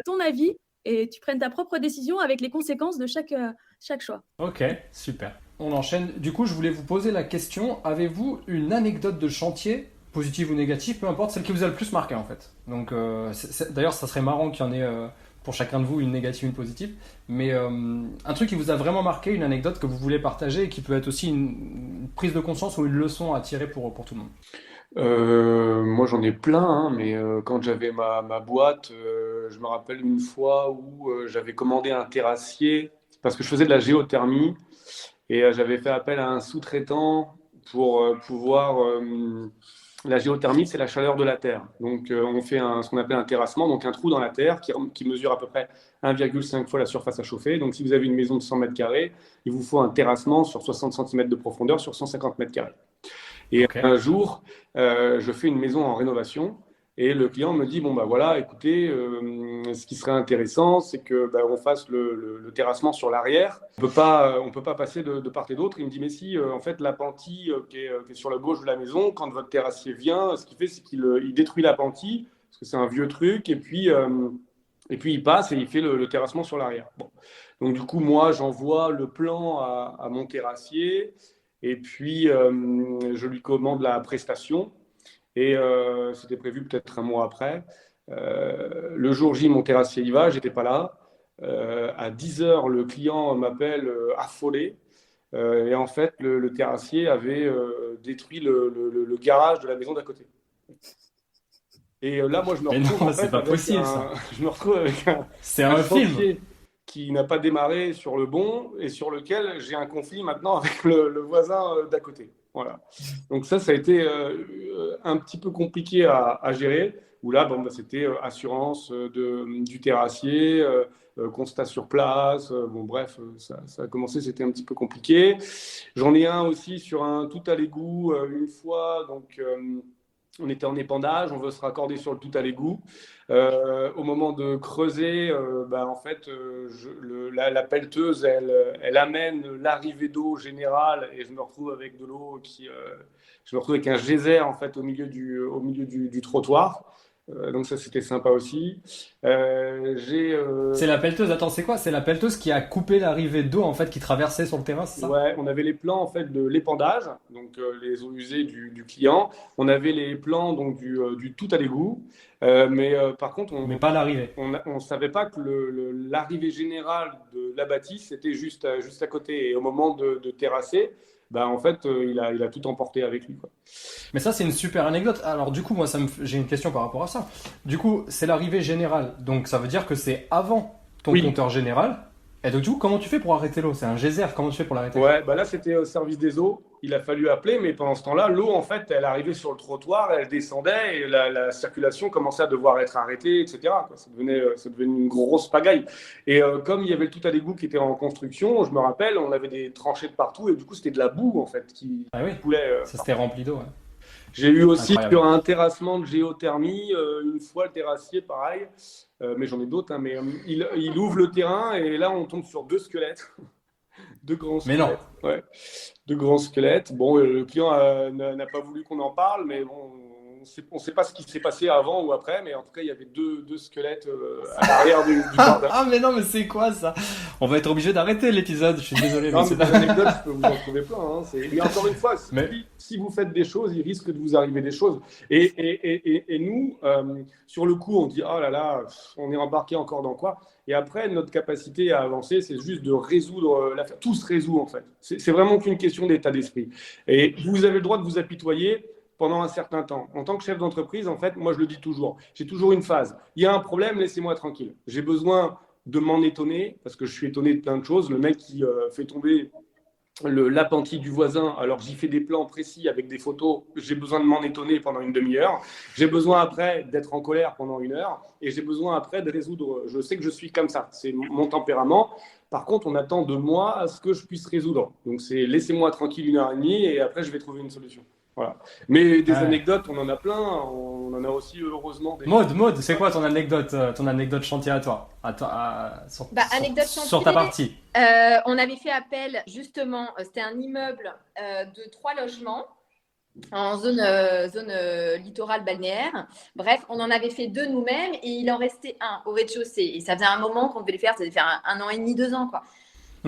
ton avis et tu prennes ta propre décision avec les conséquences de chaque choix. Ok, super. On enchaîne. Du coup, je voulais vous poser la question, avez-vous une anecdote de chantier, positive ou négative, peu importe, celle qui vous a le plus marqué en fait. Donc, d'ailleurs, ça serait marrant qu'il y en ait pour chacun de vous une négative, une positive. Mais un truc qui vous a vraiment marqué, une anecdote que vous voulez partager et qui peut être aussi une prise de conscience ou une leçon à tirer pour tout le monde. Moi, j'en ai plein, hein, mais quand j'avais ma boîte, je me rappelle une fois où j'avais commandé un terrassier parce que je faisais de la géothermie et j'avais fait appel à un sous-traitant pour pouvoir... la géothermie, c'est la chaleur de la terre. Donc, on fait ce qu'on appelle un terrassement, donc un trou dans la terre qui mesure à peu près 1,5 fois la surface à chauffer. Donc, si vous avez une maison de 100 mètres carrés, il vous faut un terrassement sur 60 cm de profondeur sur 150 mètres carrés. Et Ok. un jour, je fais une maison en rénovation et le client me dit, bon, bah voilà, écoutez, ce qui serait intéressant, c'est que on fasse le terrassement sur l'arrière. On peut pas passer de part et d'autre. Il me dit, mais si, en fait, l'appentis qui est sur la gauche de la maison, quand votre terrassier vient, ce qu'il fait, c'est qu'il détruit l'appentis, parce que c'est un vieux truc, et puis il passe et il fait le terrassement sur l'arrière. Bon. Donc, du coup, moi, j'envoie le plan à mon terrassier. Et puis, je lui commande la prestation. Et c'était prévu peut-être un mois après. Le jour J, mon terrassier y va, j'étais pas là. À 10h, le client m'appelle affolé. Et en fait, le terrassier avait détruit le garage de la maison d'à côté. Et là, moi, je me Mais retrouve non, en c'est fait pas avec possible, ça. je me retrouve avec C'est un un film. chantier qui n'a pas démarré sur le bon et sur lequel j'ai un conflit maintenant avec le voisin d'à côté. Voilà. Donc ça a été un petit peu compliqué à gérer, où là, c'était assurance du terrassier, constat sur place. Bref, ça a commencé, c'était un petit peu compliqué. J'en ai un aussi sur un tout à l'égout, une fois, donc... on était en épandage, on veut se raccorder sur le tout à l'égout. Au moment de creuser, en fait, la pelleteuse, elle amène l'arrivée d'eau générale et je me retrouve avec de l'eau je me retrouve avec un geyser en fait au milieu du trottoir. Donc ça, c'était sympa aussi. C'est la pelleteuse, attends, c'est quoi? C'est la pelleteuse qui a coupé l'arrivée d'eau en fait qui traversait sur le terrain, c'est ça? Ouais, on avait les plans en fait de l'épandage, donc les eaux usées du client. On avait les plans donc du tout à l'égout, mais par contre Mais pas l'arrivée. on savait pas que l'arrivée générale de la bâtisse était juste à côté. Et au moment de terrasser, en fait, il a tout emporté avec lui, quoi. Mais ça, c'est une super anecdote. Alors, du coup, moi, j'ai une question par rapport à ça. Du coup, c'est l'arrivée générale. Donc, ça veut dire que c'est avant ton Oui. compteur général. Et donc, du coup, comment tu fais pour arrêter l'eau? C'est un geyser. Comment tu fais pour l'arrêter? Ouais, là, c'était au service des eaux. Il a fallu appeler, mais pendant ce temps-là, l'eau, en fait, elle arrivait sur le trottoir, elle descendait et la circulation commençait à devoir être arrêtée, etc., quoi. Ça devenait une grosse pagaille. Et comme il y avait le tout à l'égout qui était en construction, je me rappelle, on avait des tranchées de partout et du coup, c'était de la boue, en fait, qui Ah oui, coulait. ça s'était rempli d'eau. Ouais. J'ai eu aussi Incroyable. sur un terrassement de géothermie, une fois le terrassier, pareil, mais j'en ai d'autres, hein, mais il ouvre le terrain et là, on tombe sur deux squelettes. Deux grands Mais squelettes. non. Ouais. Deux grands squelettes. Bon, le client n'a pas voulu qu'on en parle, mais bon, on ne sait pas ce qui s'est passé avant ou après, mais en tout cas, il y avait deux squelettes à l'arrière du jardin. Ah, mais non, mais c'est quoi ça? On va être obligé d'arrêter l'épisode. Je suis désolé. Non, Mais mais c'est... des anecdotes, je peux vous en trouver plein, hein. Mais encore une fois, Mais- si vous faites des choses, il risque de vous arriver des choses. Et nous, sur le coup, on dit, oh là là, on est embarqué encore dans quoi? Et après, notre capacité à avancer, c'est juste de résoudre l'affaire. Tout se résout, en fait. C'est vraiment qu'une question d'état d'esprit. Et vous avez le droit de vous apitoyer pendant un certain temps. En tant que chef d'entreprise, en fait, moi, je le dis toujours, j'ai toujours une phase. Il y a un problème, laissez-moi tranquille. J'ai besoin de m'en étonner, parce que je suis étonné de plein de choses. Le mec qui fait tomber l'appentis du voisin, alors j'y fais des plans précis avec des photos, j'ai besoin de m'en étonner pendant une demi-heure, j'ai besoin après d'être en colère pendant 1 heure, et j'ai besoin après de résoudre, je sais que je suis comme ça, c'est mon tempérament. Par contre, on attend de moi à ce que je puisse résoudre. Donc c'est laissez-moi tranquille 1 heure et demie, et après je vais trouver une solution. Voilà. Mais des anecdotes, on en a plein. On en a aussi heureusement des. Maud, c'est quoi ton anecdote chantier à toi, Anecdote sur ta partie? On avait fait appel, justement, c'était un immeuble de 3 logements en zone littorale balnéaire. Bref, on en avait fait 2 nous-mêmes et il en restait un au rez-de-chaussée. Et ça faisait un moment qu'on devait le faire, ça devait faire un an et demi, 2 ans, quoi.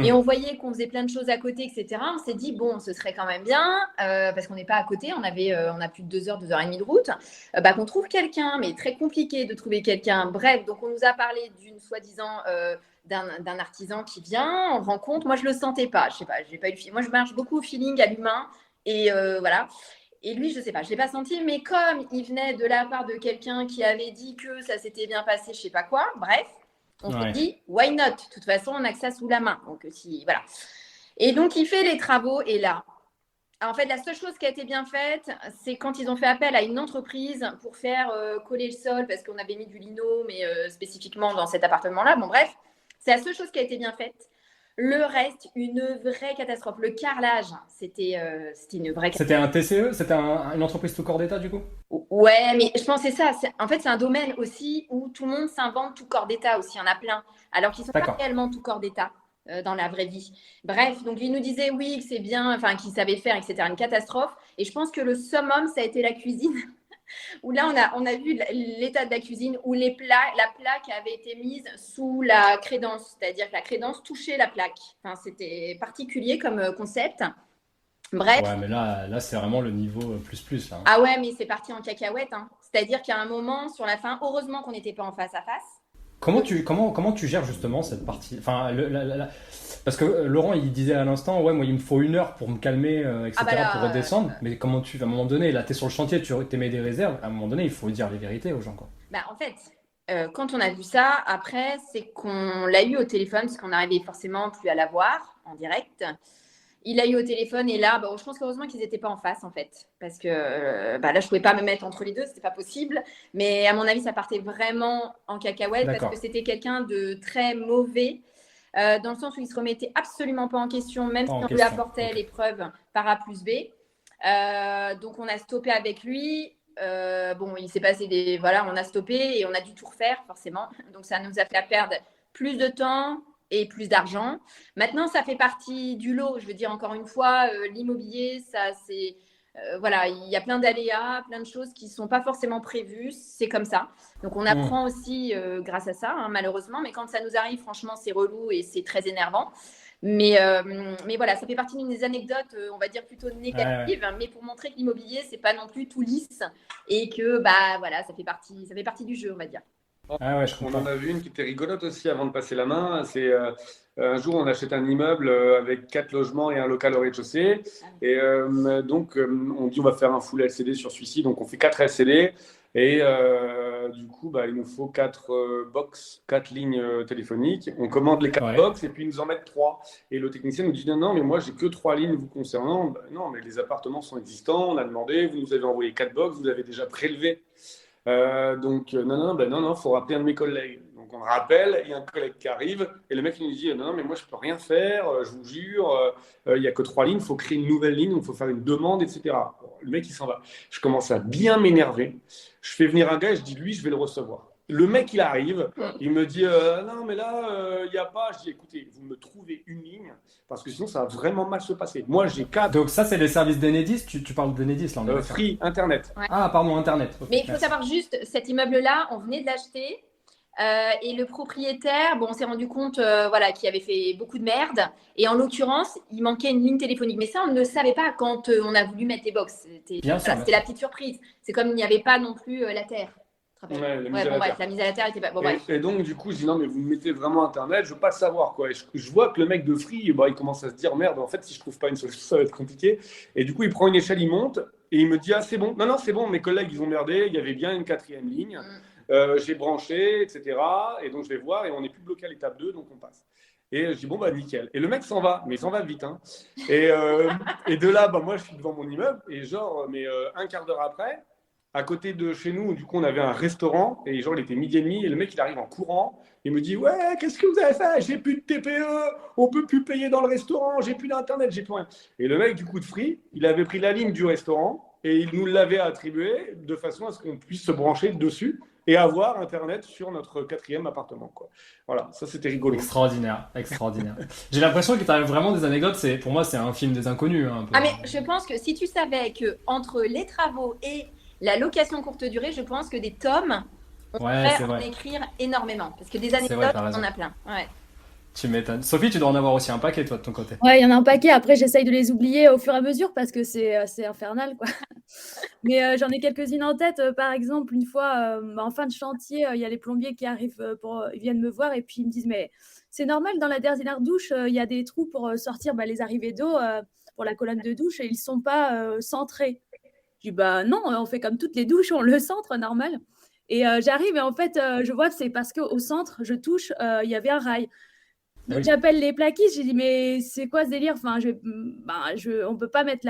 Et on voyait qu'on faisait plein de choses à côté, etc. On s'est dit, bon, ce serait quand même bien, parce qu'on n'est pas à côté, on a plus de 2 heures, 2 heures et demie de route, qu'on trouve quelqu'un, mais très compliqué de trouver quelqu'un. Bref, donc on nous a parlé d'une soi-disant d'un artisan qui vient, on rencontre. Moi, je le sentais pas, je sais pas, j'ai pas eu le feeling. Moi, je marche beaucoup au feeling, à l'humain, et voilà. Et lui, je sais pas, je l'ai pas senti, mais comme il venait de la part de quelqu'un qui avait dit que ça s'était bien passé, je sais pas quoi, bref. On se dit, why not? De toute façon, on a que ça sous la main. Donc, voilà. Et donc, il fait les travaux. Et là, en fait, la seule chose qui a été bien faite, c'est quand ils ont fait appel à une entreprise pour faire coller le sol, parce qu'on avait mis du lino, mais spécifiquement dans cet appartement-là. Bon, bref, c'est la seule chose qui a été bien faite. Le reste, une vraie catastrophe. Le carrelage, c'était une vraie catastrophe. C'était un TCE? C'était une entreprise tout corps d'État, du coup? Ouais, mais je pense que c'est ça. En fait, c'est un domaine aussi où tout le monde s'invente tout corps d'État aussi. Il y en a plein. Alors qu'ils ne sont pas réellement tout corps d'État dans la vraie vie. Bref, donc il nous disait oui, que c'est bien, enfin, qu'il savait faire, etc. Une catastrophe. Et je pense que le summum, ça a été la cuisine. Où là, on a vu l'état de la cuisine, où la plaque avait été mise sous la crédence, c'est-à-dire que la crédence touchait la plaque. Enfin, c'était particulier comme concept. Bref. Ouais, mais là c'est vraiment le niveau plus, là. Hein. Ah ouais, mais c'est parti en cacahuète. Hein. C'est-à-dire qu'à un moment, sur la fin, heureusement qu'on n'était pas en face à face. Comment tu gères justement cette partie? Enfin, parce que Laurent, il disait à l'instant, ouais, moi, il me faut 1 heure pour me calmer, etc., pour redescendre. Mais comment à un moment donné, là, t'es sur le chantier, tu t'émets des réserves. À un moment donné, il faut dire les vérités aux gens, quoi. En fait, quand on a vu ça, après, c'est qu'on l'a eu au téléphone, parce qu'on n'arrivait forcément plus à la voir en direct. Il l'a eu au téléphone et là, je pense qu'heureusement qu'ils n'étaient pas en face en fait. Parce que là, je ne pouvais pas me mettre entre les deux, ce n'était pas possible. Mais à mon avis, ça partait vraiment en cacahuète parce que c'était quelqu'un de très mauvais dans le sens où il ne se remettait absolument pas en question, même si on lui apportait les preuves par A plus B. Donc, on a stoppé avec lui. Il s'est passé Voilà, on a stoppé et on a dû tout refaire forcément. Donc, ça nous a fait perdre plus de temps et plus d'argent. Maintenant, ça fait partie du lot. Je veux dire, encore une fois, l'immobilier, ça, c'est... il y a plein d'aléas, plein de choses qui ne sont pas forcément prévues. C'est comme ça. Donc, on apprend aussi grâce à ça, hein, malheureusement. Mais quand ça nous arrive, franchement, c'est relou et c'est très énervant. Mais voilà, ça fait partie d'une des anecdotes, on va dire, plutôt négatives. Ouais. Mais pour montrer que l'immobilier, ce n'est pas non plus tout lisse. Et que, ça fait partie du jeu, on va dire. Ah ouais, je comprends. On en a vu une qui était rigolote aussi avant de passer la main. C'est un jour, on achète un immeuble avec 4 logements et un local au rez-de-chaussée. Et donc, on dit on va faire un full LCD sur celui-ci. Donc, on fait 4 LCD. Et du coup, il nous faut 4 box, 4 lignes téléphoniques. On commande les 4 box et puis ils nous en mettent 3. Et le technicien nous dit non, mais moi, j'ai que 3 lignes vous concernant. Non, mais les appartements sont existants. On a demandé, vous nous avez envoyé 4 box, vous avez déjà prélevé. Donc, non, faut rappeler un de mes collègues. Donc, on rappelle, il y a un collègue qui arrive et le mec il nous dit non, mais moi je peux rien faire, je vous jure, il n'y a que 3 lignes, il faut créer une nouvelle ligne, il faut faire une demande, etc. Bon, le mec il s'en va. Je commence à bien m'énerver. Je fais venir un gars et je dis lui, je vais le recevoir. Le mec il arrive, il me dit non, mais là, il n'y a pas. Je dis écoutez, vous me trouvez une ligne parce que sinon ça va vraiment mal se passer. Moi j'ai 4. Donc, ça, c'est les services d'Enedis. Tu parles d'Enedis là, on est Free, Internet. Ouais. Ah, pardon, Internet. Okay, mais il faut savoir juste, cet immeuble-là, on venait de l'acheter. Et le propriétaire, on s'est rendu compte qu'il avait fait beaucoup de merde. Et en l'occurrence, il manquait une ligne téléphonique. Mais ça, on ne le savait pas quand on a voulu mettre les box. C'était la petite surprise. C'est comme il n'y avait pas non plus la terre. La mise à la terre était pas... Et donc, du coup, je dis non, mais vous me mettez vraiment Internet, je veux pas le savoir, quoi. Et je vois que le mec de Free, il commence à se dire merde, en fait, si je trouve pas une solution, ça va être compliqué. Et du coup, il prend une échelle, il monte et il me dit ah, c'est bon. Non, c'est bon, mes collègues, ils ont merdé, il y avait bien une 4e ligne. J'ai branché, etc. Et donc, je vais voir et on n'est plus bloqué à l'étape 2, donc on passe. Et je dis, bon, bah, nickel. Et le mec s'en va, mais il s'en va vite. Hein. Et de là, bah, moi, je suis devant mon immeuble. Et genre, un quart d'heure après, à côté de chez nous, du coup, on avait un restaurant. Et genre, il était 12h30. Et le mec, il arrive en courant. Il me dit, ouais, qu'est-ce que vous avez fait? J'ai plus de TPE. On peut plus payer dans le restaurant. J'ai plus d'internet. J'ai plus rien. Et le mec, du coup de free, il avait pris la ligne du restaurant. Et il nous l'avait attribué de façon à ce qu'on puisse se brancher dessus et avoir Internet sur notre 4e appartement. Quoi. Voilà, ça c'était rigolo. Extraordinaire. J'ai l'impression que tu as vraiment des anecdotes. Pour moi, c'est un film des inconnus. Hein, un peu. Ah, mais je pense que si tu savais que entre les travaux et la location courte durée, je pense que des tomes, on pourrait en écrire énormément. Parce que des anecdotes, on en a plein. Ouais. Tu m'étonnes. Sophie, tu dois en avoir aussi un paquet, toi, de ton côté. Ouais, il y en a un paquet. Après, j'essaye de les oublier au fur et à mesure parce que c'est infernal, quoi. Mais j'en ai quelques-unes en tête. Par exemple, une fois, en fin de chantier, il y a les plombiers qui arrivent, ils viennent me voir et puis ils me disent, mais c'est normal, dans la dernière douche, il y a des trous pour sortir les arrivées d'eau pour la colonne de douche et ils ne sont pas centrés. Je dis, bah non, on fait comme toutes les douches, on le centre, normal. Et j'arrive et en fait, je vois que c'est parce qu'au centre, je touche, il y avait un rail. Donc, j'appelle les plaquistes, j'ai dit, mais c'est quoi ce délire? Enfin, on ne peut pas mettre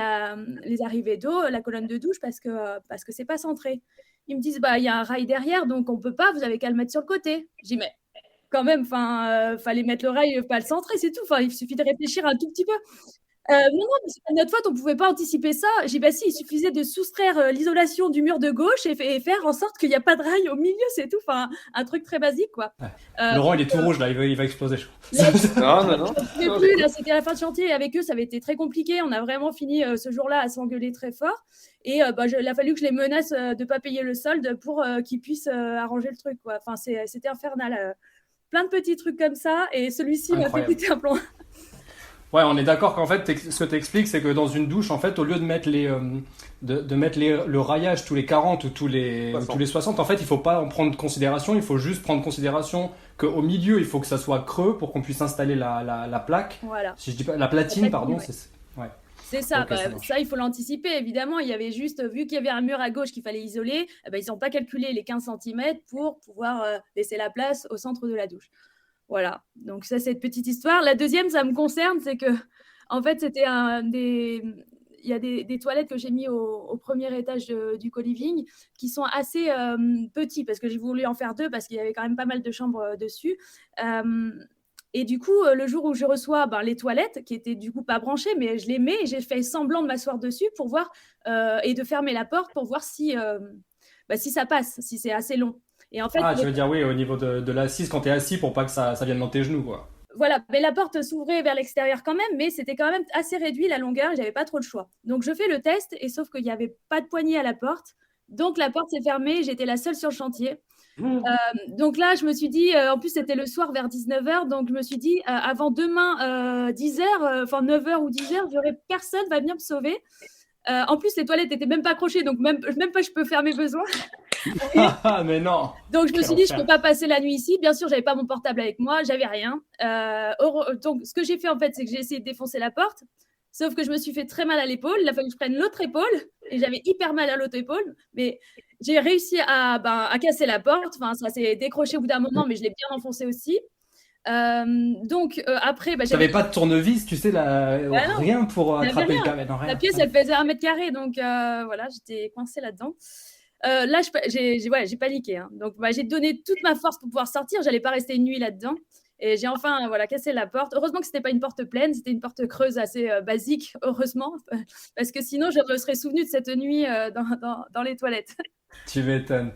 les arrivées d'eau, la colonne de douche, parce que ce n'est pas centré. Ils me disent, il y a un rail derrière, donc on ne peut pas, vous avez qu'à le mettre sur le côté. Je dis, mais quand même, fallait mettre le rail, pas le centrer, c'est tout. Il suffit de réfléchir un tout petit peu. Non, parce qu'à notre faute, on ne pouvait pas anticiper ça. J'ai dit, bah si, il suffisait de soustraire l'isolation du mur de gauche et faire en sorte qu'il n'y a pas de rail au milieu, c'est tout. Enfin, un truc très basique, quoi. Ouais. Laurent, il est tout rouge, là, il va exploser, je crois. Non. Plus, là, c'était la fin de chantier et avec eux, ça avait été très compliqué. On a vraiment fini ce jour-là à s'engueuler très fort. Et il a fallu que je les menace de ne pas payer le solde pour qu'ils puissent arranger le truc, quoi. Enfin, c'était infernal. Plein de petits trucs comme ça. Et celui-ci m'a fait péter un plomb. Ouais, on est d'accord qu'en fait, ce que tu expliques, c'est que dans une douche, en fait, au lieu de mettre le raillage tous les 40 ou tous les 60, en fait, il faut pas en prendre considération. Il faut juste prendre considération qu'au milieu, il faut que ça soit creux pour qu'on puisse installer la plaque. Voilà. Si je dis pas, la platine, pardon. Ouais. Ouais. C'est ça, Okay, ça il faut l'anticiper évidemment. Il y avait juste, vu qu'il y avait un mur à gauche qu'il fallait isoler, ils n'ont pas calculé les 15 cm pour pouvoir laisser la place au centre de la douche. Voilà, donc ça c'est une petite histoire. La deuxième, ça me concerne, c'est que en fait c'était il y a des toilettes que j'ai mis au premier étage du co-living qui sont assez petits parce que j'ai voulu en faire 2 parce qu'il y avait quand même pas mal de chambres dessus. Et du coup, le jour où je reçois les toilettes, qui étaient du coup pas branchées, mais je les mets et j'ai fait semblant de m'asseoir dessus pour voir et de fermer la porte pour voir si ça passe, si c'est assez long. Et en fait, tu veux dire oui, au niveau de l'assise, quand tu es assis pour pas que ça vienne dans tes genoux, quoi. Voilà, mais la porte s'ouvrait vers l'extérieur quand même, mais c'était quand même assez réduit la longueur et j'avais pas trop le choix. Donc je fais le test et sauf qu'il n'y avait pas de poignée à la porte. Donc la porte s'est fermée, j'étais la seule sur le chantier. Donc là, je me suis dit, en plus c'était le soir vers 19h, donc je me suis dit, avant demain 10h, enfin 9h ou 10h, personne va venir me sauver. En plus, les toilettes n'étaient même pas accrochées, donc même pas je peux faire mes besoins. Mais non. Donc je me suis dit, je ne peux pas passer la nuit ici. Bien sûr, j'avais pas mon portable avec moi, j'avais rien. Donc ce que j'ai fait en fait, c'est que j'ai essayé de défoncer la porte. Sauf que je me suis fait très mal à l'épaule. Il a fallu que je prenne l'autre épaule et j'avais hyper mal à l'autre épaule. Mais j'ai réussi à casser la porte. Enfin, ça s'est décroché au bout d'un moment, mais je l'ai bien enfoncé aussi. Après, j'avais pas de tournevis, tu sais, rien pour attraper le câble. La pièce, elle faisait 1 mètre carré, donc voilà, j'étais coincée là-dedans. Là, j'ai paniqué. Hein. Donc, j'ai donné toute ma force pour pouvoir sortir. J'allais pas rester une nuit là-dedans. Et j'ai enfin cassé la porte. Heureusement que c'était pas une porte pleine, c'était une porte creuse assez basique, heureusement, parce que sinon je me serais souvenue de cette nuit dans les toilettes. Tu m'étonnes.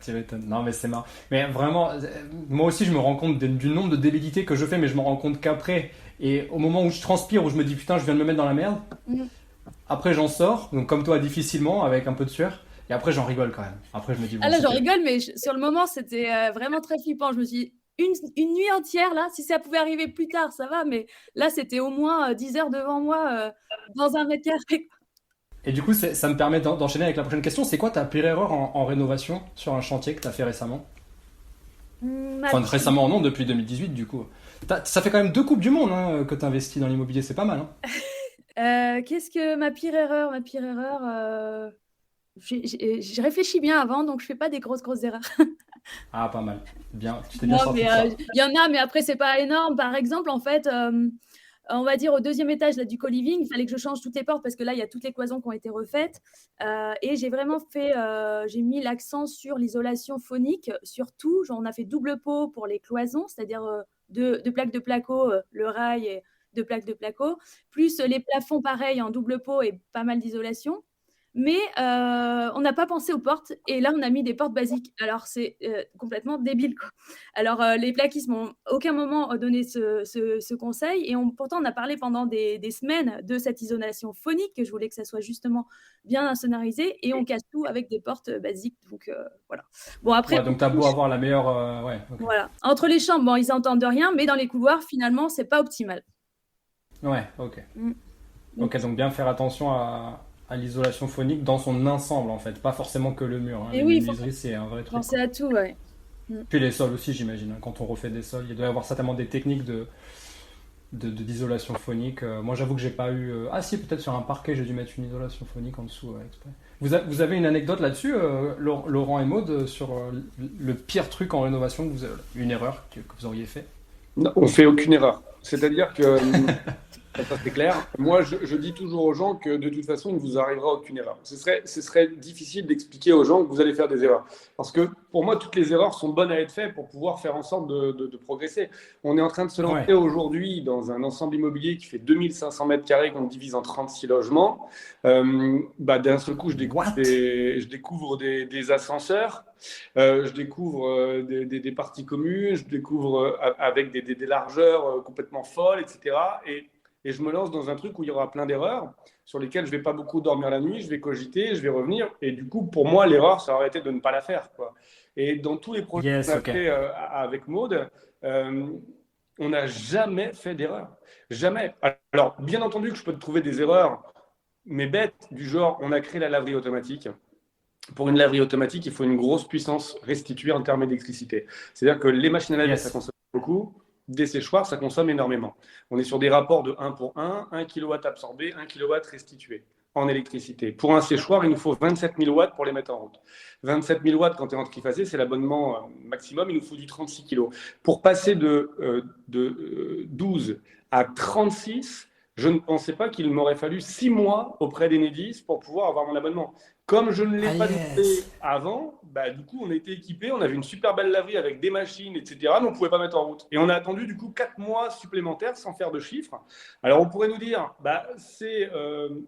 Non, mais c'est marrant. Mais vraiment, moi aussi, je me rends compte du nombre de débilités que je fais, mais je me rends compte qu'après, et au moment où je transpire, où je me dis putain, je viens de me mettre dans la merde, après j'en sors, donc comme toi, difficilement, avec un peu de sueur. Et après, j'en rigole quand même. Après, je me dis. Bon, là, j'en rigole, mais sur le moment, c'était vraiment très flippant. Je me suis dit, une nuit entière, là, si ça pouvait arriver plus tard, ça va, mais là, c'était au moins 10 heures devant moi, dans 1 mètre carré. Et du coup, ça me permet d'enchaîner avec la prochaine question. C'est quoi ta pire erreur en rénovation sur un chantier que tu as fait récemment? Enfin, récemment, non, depuis 2018, du coup. Ça fait quand même 2 Coupes du Monde hein, que tu investis dans l'immobilier, c'est pas mal. Hein. Qu'est-ce que ma pire erreur? je réfléchis bien avant, donc je fais pas des grosses erreurs. Ah, pas mal. Bien, tu t'es bien Non, sorti mais de ça. il y en a, mais après, c'est pas énorme. Par exemple, en fait, on va dire au deuxième étage là, du co-living, il fallait que je change toutes les portes parce que là, il y a toutes les cloisons qui ont été refaites. Et j'ai vraiment fait, j'ai mis l'accent sur l'isolation phonique, surtout. On a fait double pot pour les cloisons, c'est-à-dire deux plaques de placo, le rail et deux plaques de placo, plus les plafonds pareil en double pot et pas mal d'isolation. Mais on n'a pas pensé aux portes et là, on a mis des portes basiques. Alors, c'est complètement débile, quoi. Alors, les plaquistes m'ont aucun moment donné ce conseil et pourtant, on a parlé pendant des semaines de cette isolation phonique, que je voulais que ça soit justement bien insonorisé et on casse tout avec des portes basiques. Donc, voilà. Bon, après, Ouais, donc t'as beau avoir la meilleure. Ouais, ok. voilà. Entre les chambres, bon, ils n'entendent rien, mais dans les couloirs, finalement, c'est pas optimal. Ouais, ok. Mm. Ok, donc bien faire attention à l'isolation phonique dans son ensemble en fait, pas forcément que le mur. Hein. Et Les oui, il faut menuiseries, c'est un vrai truc. penser à tout, ouais. Puis les sols aussi, j'imagine. Hein. Quand on refait des sols, il doit y avoir certainement des techniques d'isolation phonique. Moi, j'avoue que j'ai pas eu. Ah, si, peut-être sur un parquet, j'ai dû mettre une isolation phonique en dessous exprès. Vous avez une anecdote là-dessus, Laurent et Maud, sur le pire truc en rénovation que une erreur que vous auriez fait? Non, on fait aucune erreur. C'est-à-dire que, ça c'est clair, moi je dis toujours aux gens que de toute façon il ne vous arrivera aucune erreur. Ce serait difficile d'expliquer aux gens que vous allez faire des erreurs. Parce que pour moi toutes les erreurs sont bonnes à être faites pour pouvoir faire en sorte de progresser. On est en train de se lancer aujourd'hui dans un ensemble immobilier qui fait 2500 mètres carrés qu'on divise en 36 logements. D'un seul coup je découvre des ascenseurs. Je découvre des parties communes, je découvre avec des largeurs complètement folles, etc. Et je me lance dans un truc où il y aura plein d'erreurs sur lesquelles je ne vais pas beaucoup dormir la nuit, je vais cogiter, je vais revenir. Et du coup, pour moi, l'erreur, ça aurait été de ne pas la faire, quoi. Et dans tous les projets qu'on a fait avec Maud, on n'a jamais fait d'erreur. Jamais. Alors, bien entendu que je peux te trouver des erreurs, mais bêtes, du genre, on a créé la laverie automatique. Pour une laverie automatique, il faut une grosse puissance restituée en termes d'électricité. C'est-à-dire que les machines à laver, ça consomme beaucoup. Des séchoirs, ça consomme énormément. On est sur des rapports de 1 pour 1 kW absorbé, 1 kW restitué en électricité. Pour un séchoir, il nous faut 27 000 watts pour les mettre en route. 27 000 watts, quand tu es en triphasé, c'est l'abonnement maximum, il nous faut du 36 kg. Pour passer de 12 à 36, je ne pensais pas qu'il m'aurait fallu 6 mois auprès d'Enedis pour pouvoir avoir mon abonnement. Comme je ne l'ai pas fait avant, du coup, on a été équipés, on avait une super belle laverie avec des machines, etc., mais on ne pouvait pas mettre en route. Et on a attendu, du coup, 4 mois supplémentaires sans faire de chiffres. Alors, on pourrait nous dire, c'est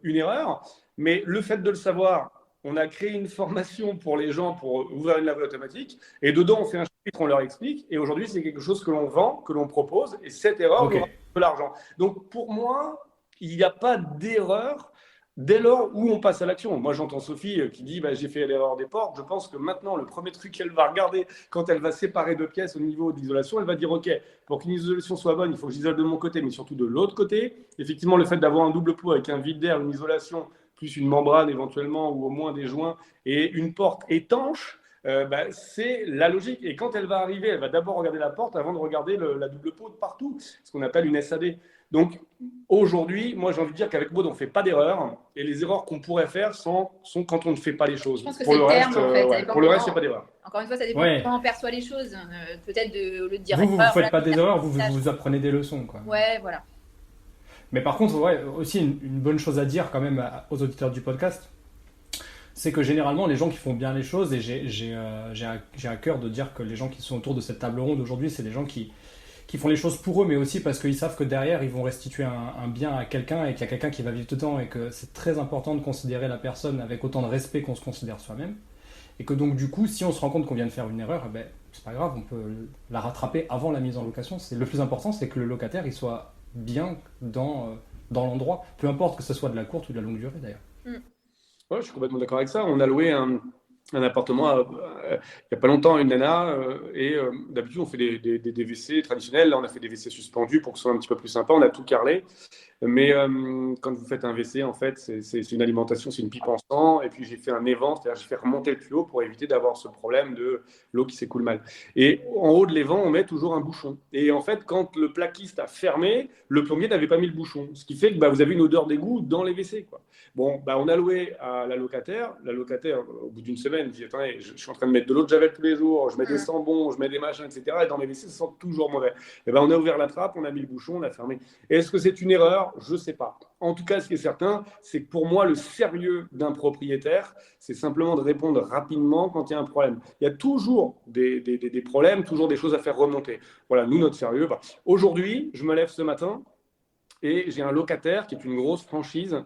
une erreur, mais le fait de le savoir, on a créé une formation pour les gens pour ouvrir une laverie automatique, et dedans, on fait un chapitre, on leur explique, et aujourd'hui, c'est quelque chose que l'on vend, que l'on propose, et cette erreur, on aura de l'argent. Donc, pour moi, il n'y a pas d'erreur dès lors où on passe à l'action. Moi, j'entends Sophie qui dit j'ai fait l'erreur des portes. Je pense que maintenant, le premier truc qu'elle va regarder quand elle va séparer deux pièces au niveau d'isolation, elle va dire OK, pour qu'une isolation soit bonne, il faut que j'isole de mon côté, mais surtout de l'autre côté. Effectivement, le fait d'avoir un double pot avec un vide d'air, une isolation, plus une membrane éventuellement, ou au moins des joints, et une porte étanche, c'est la logique. Et quand elle va arriver, elle va d'abord regarder la porte avant de regarder la double pot de partout, ce qu'on appelle une SAD. Donc, aujourd'hui, moi, j'ai envie de dire qu'avec Maud, on ne fait pas d'erreurs. Et les erreurs qu'on pourrait faire sont quand on ne fait pas les choses. Je pense que pour c'est le terme, reste, en fait. pour le reste, il n'y a pas d'erreur. Encore une fois, ça dépend de comment on perçoit les choses. Peut-être au lieu de dire... Vous ne faites pas des erreurs, vous apprenez des leçons, quoi. Ouais, voilà. Mais par contre, aussi une bonne chose à dire quand même aux auditeurs du podcast, c'est que généralement, les gens qui font bien les choses, et j'ai à cœur de dire que les gens qui sont autour de cette table ronde aujourd'hui, c'est des gens qui font les choses pour eux, mais aussi parce qu'ils savent que derrière, ils vont restituer un bien à quelqu'un et qu'il y a quelqu'un qui va vivre dedans, et que c'est très important de considérer la personne avec autant de respect qu'on se considère soi-même. Et que donc, du coup, si on se rend compte qu'on vient de faire une erreur, c'est pas grave, on peut la rattraper avant la mise en location. Le plus important, c'est que le locataire il soit bien dans l'endroit, peu importe que ce soit de la courte ou de la longue durée d'ailleurs. Ouais, je suis complètement d'accord avec ça. On a loué un appartement il n'y a pas longtemps à une nana et d'habitude on fait des WC traditionnels. Là on a fait des WC suspendus pour que ce soit un petit peu plus sympa. On a tout carrelé. Mais quand vous faites un WC, en fait, c'est une alimentation, c'est une pipe en sang. Et puis j'ai fait un évent, c'est-à-dire j'ai fait remonter le tuyau pour éviter d'avoir ce problème de l'eau qui s'écoule mal. Et en haut de l'évent, on met toujours un bouchon. Et en fait, quand le plaquiste a fermé, le plombier n'avait pas mis le bouchon. Ce qui fait que vous avez une odeur d'égout dans les WC, quoi. Bon, on a loué à la locataire. La locataire, au bout d'une semaine, dit attendez, je suis en train de mettre de l'eau de javel tous les jours, je mets des sambons, je mets des machins, etc. Et dans mes WC, ça sent toujours mauvais. Et on a ouvert la trappe, on a mis le bouchon, on a fermé. Est-ce que c'est une erreur? Je ne sais pas. En tout cas, ce qui est certain, c'est que pour moi, le sérieux d'un propriétaire, c'est simplement de répondre rapidement quand il y a un problème. Il y a toujours des problèmes, toujours des choses à faire remonter. Voilà, nous, notre sérieux. Aujourd'hui, je me lève ce matin. Et j'ai un locataire qui est une grosse franchise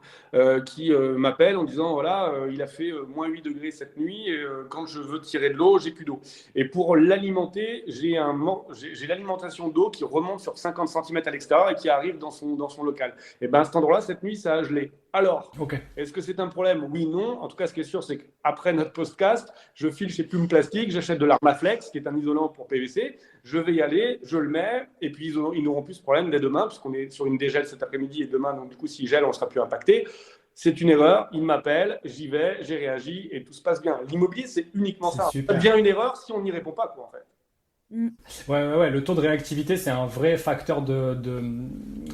qui m'appelle en disant voilà, il a fait moins 8 degrés cette nuit, et, quand je veux tirer de l'eau, j'ai plus d'eau. Et pour l'alimenter, j'ai l'alimentation d'eau qui remonte sur 50 cm à l'extérieur et qui arrive dans son local. Et à cet endroit-là, cette nuit, ça a gelé. Alors, Est-ce que c'est un problème? Oui, non. En tout cas, ce qui est sûr, c'est qu'après notre podcast, je file chez Plume Plastique, j'achète de l'Armaflex, qui est un isolant pour PVC. Je vais y aller, je le mets, et puis ils n'auront plus ce problème dès demain, puisqu'on est sur une dégel cet après-midi et demain, donc du coup, s'il gèle, on ne sera plus impacté. C'est une erreur, il m'appelle, j'y vais, j'ai réagi, et tout se passe bien. L'immobilier, c'est uniquement ça. Ça devient une erreur si on n'y répond pas, quoi, en fait. Ouais, le taux de réactivité, c'est un vrai facteur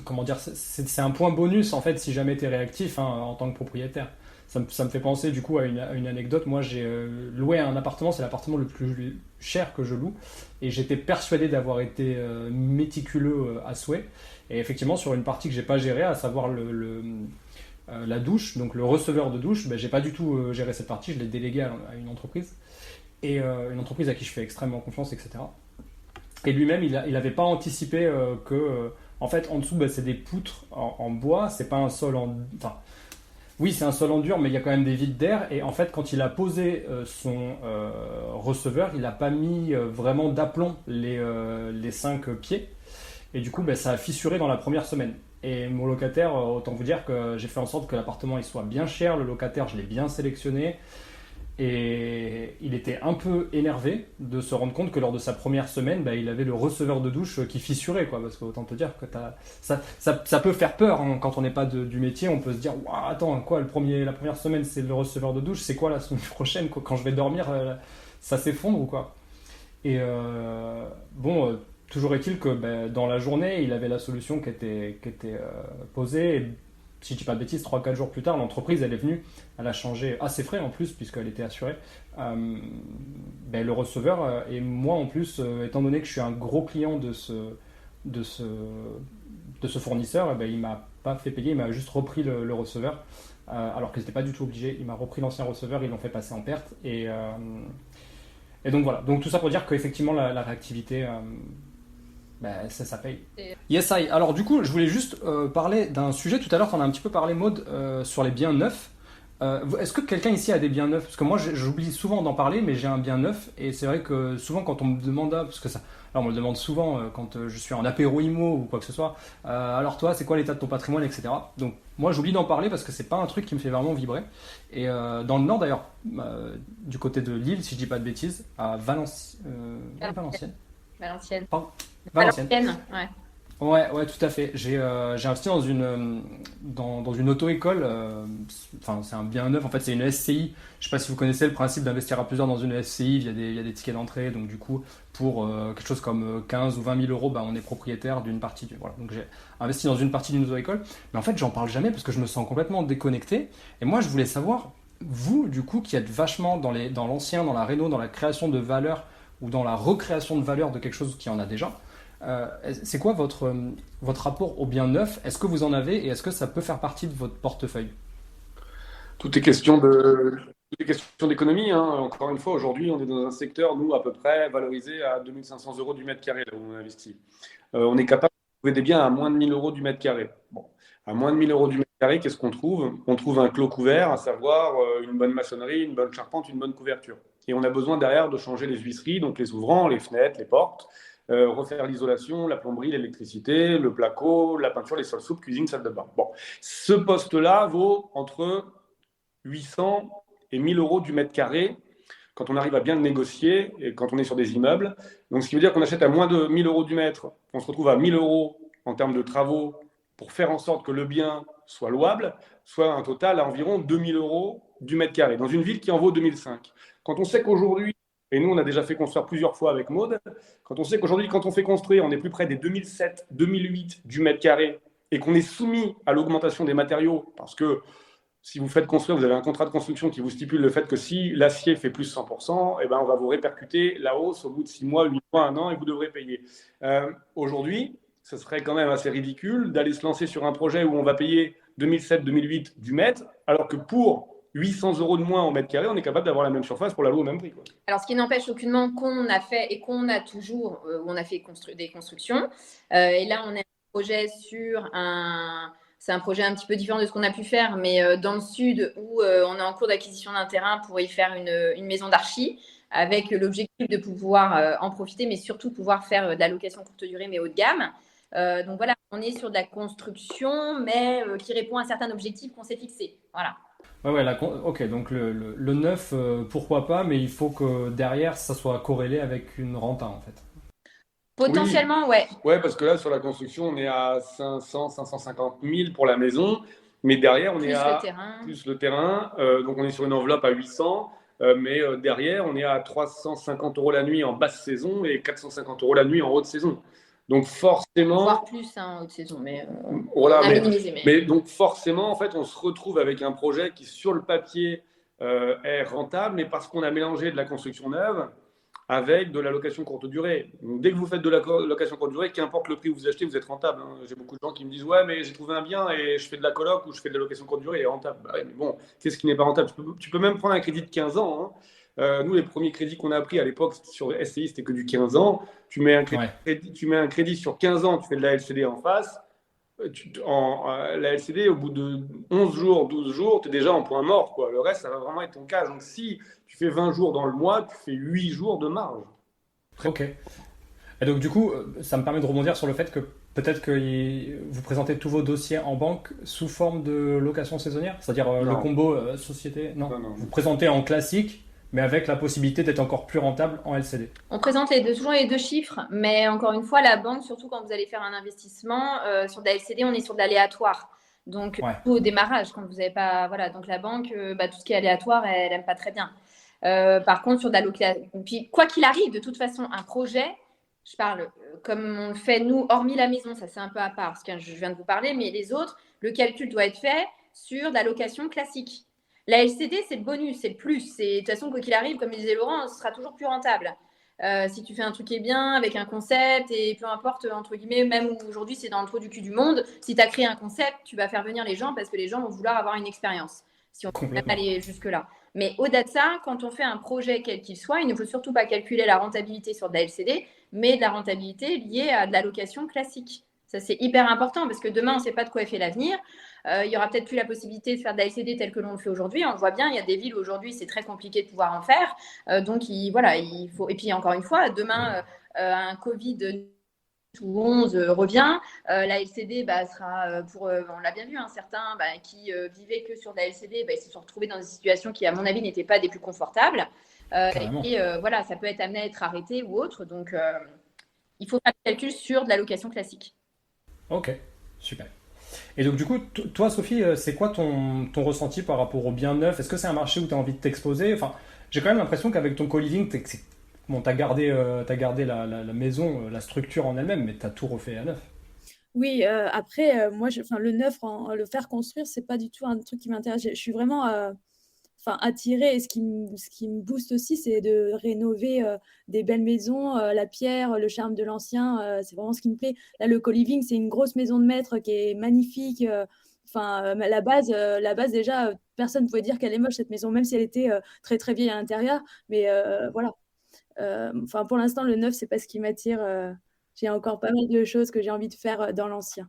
comment dire, c'est un point bonus en fait si jamais tu es réactif en tant que propriétaire. Ça me fait penser du coup à une anecdote. Moi, j'ai loué un appartement, c'est l'appartement le plus cher que je loue, et j'étais persuadé d'avoir été méticuleux à souhait. Et effectivement, sur une partie que j'ai pas gérée, à savoir la douche, donc le receveur de douche, j'ai pas du tout géré cette partie, je l'ai délégué à une entreprise, et une entreprise à qui je fais extrêmement confiance, etc. Et lui-même, il n'avait pas anticipé que, en fait, en dessous, c'est des poutres en bois, c'est pas un sol en... Enfin, oui, c'est un sol en dur, mais il y a quand même des vides d'air. Et en fait, quand il a posé son receveur, il n'a pas mis vraiment d'aplomb les 5 pieds. Et du coup, ça a fissuré dans la première semaine. Et mon locataire, autant vous dire que j'ai fait en sorte que l'appartement il soit bien cher. Le locataire, je l'ai bien sélectionné. Et il était un peu énervé de se rendre compte que lors de sa première semaine, il avait le receveur de douche qui fissurait, quoi. Parce que autant te dire que ça peut faire peur quand on n'est pas du métier. On peut se dire attends, quoi, la première semaine c'est le receveur de douche, c'est quoi la semaine prochaine, quoi, quand je vais dormir, ça s'effondre ou quoi. Et toujours est-il que dans la journée, il avait la solution qui était posée. Et, si je dis pas de bêtises, 3-4 jours plus tard, l'entreprise elle est venue, elle a changé à ses frais en plus, puisqu'elle était assurée, le receveur. Et moi en plus, étant donné que je suis un gros client de ce fournisseur, il m'a pas fait payer, il m'a juste repris le receveur, alors qu'ils n'étaient pas du tout obligés. Il m'a repris l'ancien receveur, ils l'ont fait passer en perte. Et donc voilà, donc tout ça pour dire qu'effectivement la réactivité... ça paye. Yes, I. Alors du coup, je voulais juste parler d'un sujet. Tout à l'heure, tu en as un petit peu parlé, Maud, sur les biens neufs. Est-ce que quelqu'un ici a des biens neufs? Parce que moi, j'oublie souvent d'en parler, mais j'ai un bien neuf. Et c'est vrai que souvent, quand on me demande... Parce que ça... Alors, on me le demande souvent quand je suis en apéro IMO ou quoi que ce soit. Alors toi, c'est quoi l'état de ton patrimoine, etc. Donc moi, j'oublie d'en parler parce que c'est pas un truc qui me fait vraiment vibrer. Et dans le nord, d'ailleurs, du côté de Lille, si je dis pas de bêtises, à Valenciennes. Pardon. Valenciennes, ouais. Ouais, tout à fait. J'ai investi dans une auto-école. C'est un bien neuf. En fait, c'est une SCI. Je ne sais pas si vous connaissez le principe d'investir à plusieurs dans une SCI. Il y a des tickets d'entrée. Donc, du coup, pour quelque chose comme 15 ou 20 000 euros, on est propriétaire d'une partie. Voilà. Donc, j'ai investi dans une partie d'une auto-école. Mais en fait, j'en parle jamais parce que je me sens complètement déconnecté. Et moi, je voulais savoir, vous, du coup, qui êtes vachement dans l'ancien, dans la réno, dans la création de valeur ou dans la recréation de valeur de quelque chose qui en a déjà. C'est quoi votre rapport au bien neuf? Est-ce que vous en avez et est-ce que ça peut faire partie de votre portefeuille? Tout est question d'économie. Encore une fois, aujourd'hui, on est dans un secteur, nous, à peu près valorisé à 2 500 euros du mètre carré, là où on investit. On est capable de trouver des biens à moins de 1 000 euros du mètre carré. Bon, à moins de 1 000 euros du mètre carré, qu'est-ce qu'on trouve? On trouve un clos couvert, à savoir une bonne maçonnerie, une bonne charpente, une bonne couverture. Et on a besoin derrière de changer les huisseries, donc les ouvrants, les fenêtres, les portes. Refaire l'isolation, la plomberie, l'électricité, le placo, la peinture, les sols souples, cuisine, salle de bain. Bon, ce poste-là vaut entre 800 et 1 000 euros du mètre carré quand on arrive à bien le négocier et quand on est sur des immeubles. Donc, ce qui veut dire qu'on achète à moins de 1 000 euros du mètre, on se retrouve à 1 000 euros en termes de travaux pour faire en sorte que le bien soit louable, soit un total à environ 2000 euros du mètre carré, dans une ville qui en vaut 2005. Quand on sait qu'aujourd'hui, et nous on a déjà fait construire plusieurs fois avec Maud, quand on sait qu'aujourd'hui, quand on fait construire, on est plus près des 2007, 2008 du mètre carré, et qu'on est soumis à l'augmentation des matériaux, parce que si vous faites construire, vous avez un contrat de construction qui vous stipule le fait que si l'acier fait plus 100%, eh ben on va vous répercuter la hausse au bout de 6 mois, 8 mois, 1 an, et vous devrez payer. Aujourd'hui, ce serait quand même assez ridicule d'aller se lancer sur un projet où on va payer 2007-2008 du mètre, alors que pour 800 euros de moins au mètre carré, on est capable d'avoir la même surface pour la louer au même prix, quoi. Alors, ce qui n'empêche aucunement qu'on a fait et qu'on a toujours, où on a fait des constructions. Et là, on a un projet c'est un projet un petit peu différent de ce qu'on a pu faire, mais dans le sud, où on est en cours d'acquisition d'un terrain pour y faire une maison d'archi, avec l'objectif de pouvoir en profiter, mais surtout pouvoir faire de la location courte durée, mais haut de gamme. Donc voilà, on est sur de la construction, mais qui répond à un certain objectif qu'on s'est fixé. Voilà. Ouais, ok, donc le neuf, pourquoi pas, mais il faut que derrière, ça soit corrélé avec une renta, en fait. Potentiellement, ouais. Ouais, parce que là, sur la construction, on est à 500, 550 000 pour la maison, mais derrière, on est à plus le terrain. Donc, on est sur une enveloppe à 800, mais derrière, on est à 350 euros la nuit en basse saison et 450 euros la nuit en haute saison. Donc, forcément. Voire plus en haute saison, mais voilà, on a minimisé. Mais donc, forcément, en fait, on se retrouve avec un projet qui, sur le papier, est rentable, mais parce qu'on a mélangé de la construction neuve avec de la location courte durée. Donc, dès que vous faites de la location courte durée, qu'importe le prix que vous achetez, vous êtes rentable, hein. J'ai beaucoup de gens qui me disent « Ouais, mais j'ai trouvé un bien et je fais de la coloc ou je fais de la location courte durée et est rentable. » Bah ouais, mais bon, qu'est-ce qui n'est pas rentable? Tu peux même prendre un crédit de 15 ans. Hein. Nous, les premiers crédits qu'on a pris à l'époque sur SCI, c'était que du 15 ans. Tu mets un crédit sur 15 ans, tu fais de la LCD en face. La LCD, au bout de 11 jours, 12 jours, tu es déjà en point mort, quoi. Le reste, ça va vraiment être ton cas. Donc, si tu fais 20 jours dans le mois, tu fais 8 jours de marge. Ok. Et donc, du coup, ça me permet de rebondir sur le fait que peut-être que vous présentez tous vos dossiers en banque sous forme de location saisonnière, c'est-à-dire le combo société. Non. Vous présentez en classique, mais avec la possibilité d'être encore plus rentable en LCD. On présente toujours les deux chiffres, mais encore une fois, la banque, surtout quand vous allez faire un investissement, sur de la LCD, on est sur de l'aléatoire. Donc, au démarrage, quand vous n'avez pas. Voilà, donc la banque, tout ce qui est aléatoire, elle n'aime pas très bien. Par contre, sur de la location. Puis, quoi qu'il arrive, de toute façon, un projet, je parle comme on le fait nous, hormis la maison, ça c'est un peu à part, parce que je viens de vous parler, mais les autres, le calcul doit être fait sur de la location classique. La LCD, c'est le bonus, c'est le plus. De toute façon, quoi qu'il arrive, comme disait Laurent, ce sera toujours plus rentable. Si tu fais un truc qui est bien, avec un concept, et peu importe, entre guillemets, même où aujourd'hui c'est dans le trou du cul du monde, si tu as créé un concept, tu vas faire venir les gens parce que les gens vont vouloir avoir une expérience. Si on peut même aller jusque-là. Mais au-delà de ça, quand on fait un projet quel qu'il soit, il ne faut surtout pas calculer la rentabilité sur de la LCD, mais de la rentabilité liée à de la location classique. Ça, c'est hyper important parce que demain, on ne sait pas de quoi est fait l'avenir. Il y aura peut-être plus la possibilité de faire de la LCD telle que l'on le fait aujourd'hui. On le voit bien, il y a des villes où aujourd'hui, c'est très compliqué de pouvoir en faire. Donc, il faut. Et puis, encore une fois, demain, un Covid 11 revient. La LCD sera pour, on l'a bien vu, certains qui vivaient que sur de la LCD, ils se sont retrouvés dans des situations qui, à mon avis, n'étaient pas des plus confortables. Et voilà, ça peut être amené à être arrêté ou autre. Donc, il faut faire le calcul sur de la location classique. Ok, super. Et donc, du coup, toi, Sophie, c'est quoi ton ressenti par rapport au bien neuf? Est-ce que c'est un marché où tu as envie de t'exposer? Enfin, j'ai quand même l'impression qu'avec ton co-living, tu as gardé la maison, la structure en elle-même, mais tu as tout refait à neuf. Oui, après, moi, le neuf, le faire construire, c'est pas du tout un truc qui m'intéresse. Je suis vraiment attirée. Et ce qui me booste aussi, c'est de rénover des belles maisons, la pierre, le charme de l'ancien. C'est vraiment ce qui me plaît. Là, le co-living, c'est une grosse maison de maître qui est magnifique. La base, déjà, personne ne pouvait dire qu'elle est moche, cette maison, même si elle était très, très vieille à l'intérieur. Mais voilà. Pour l'instant, le neuf, c'est pas ce qui m'attire. J'ai encore pas mal de choses que j'ai envie de faire dans l'ancien.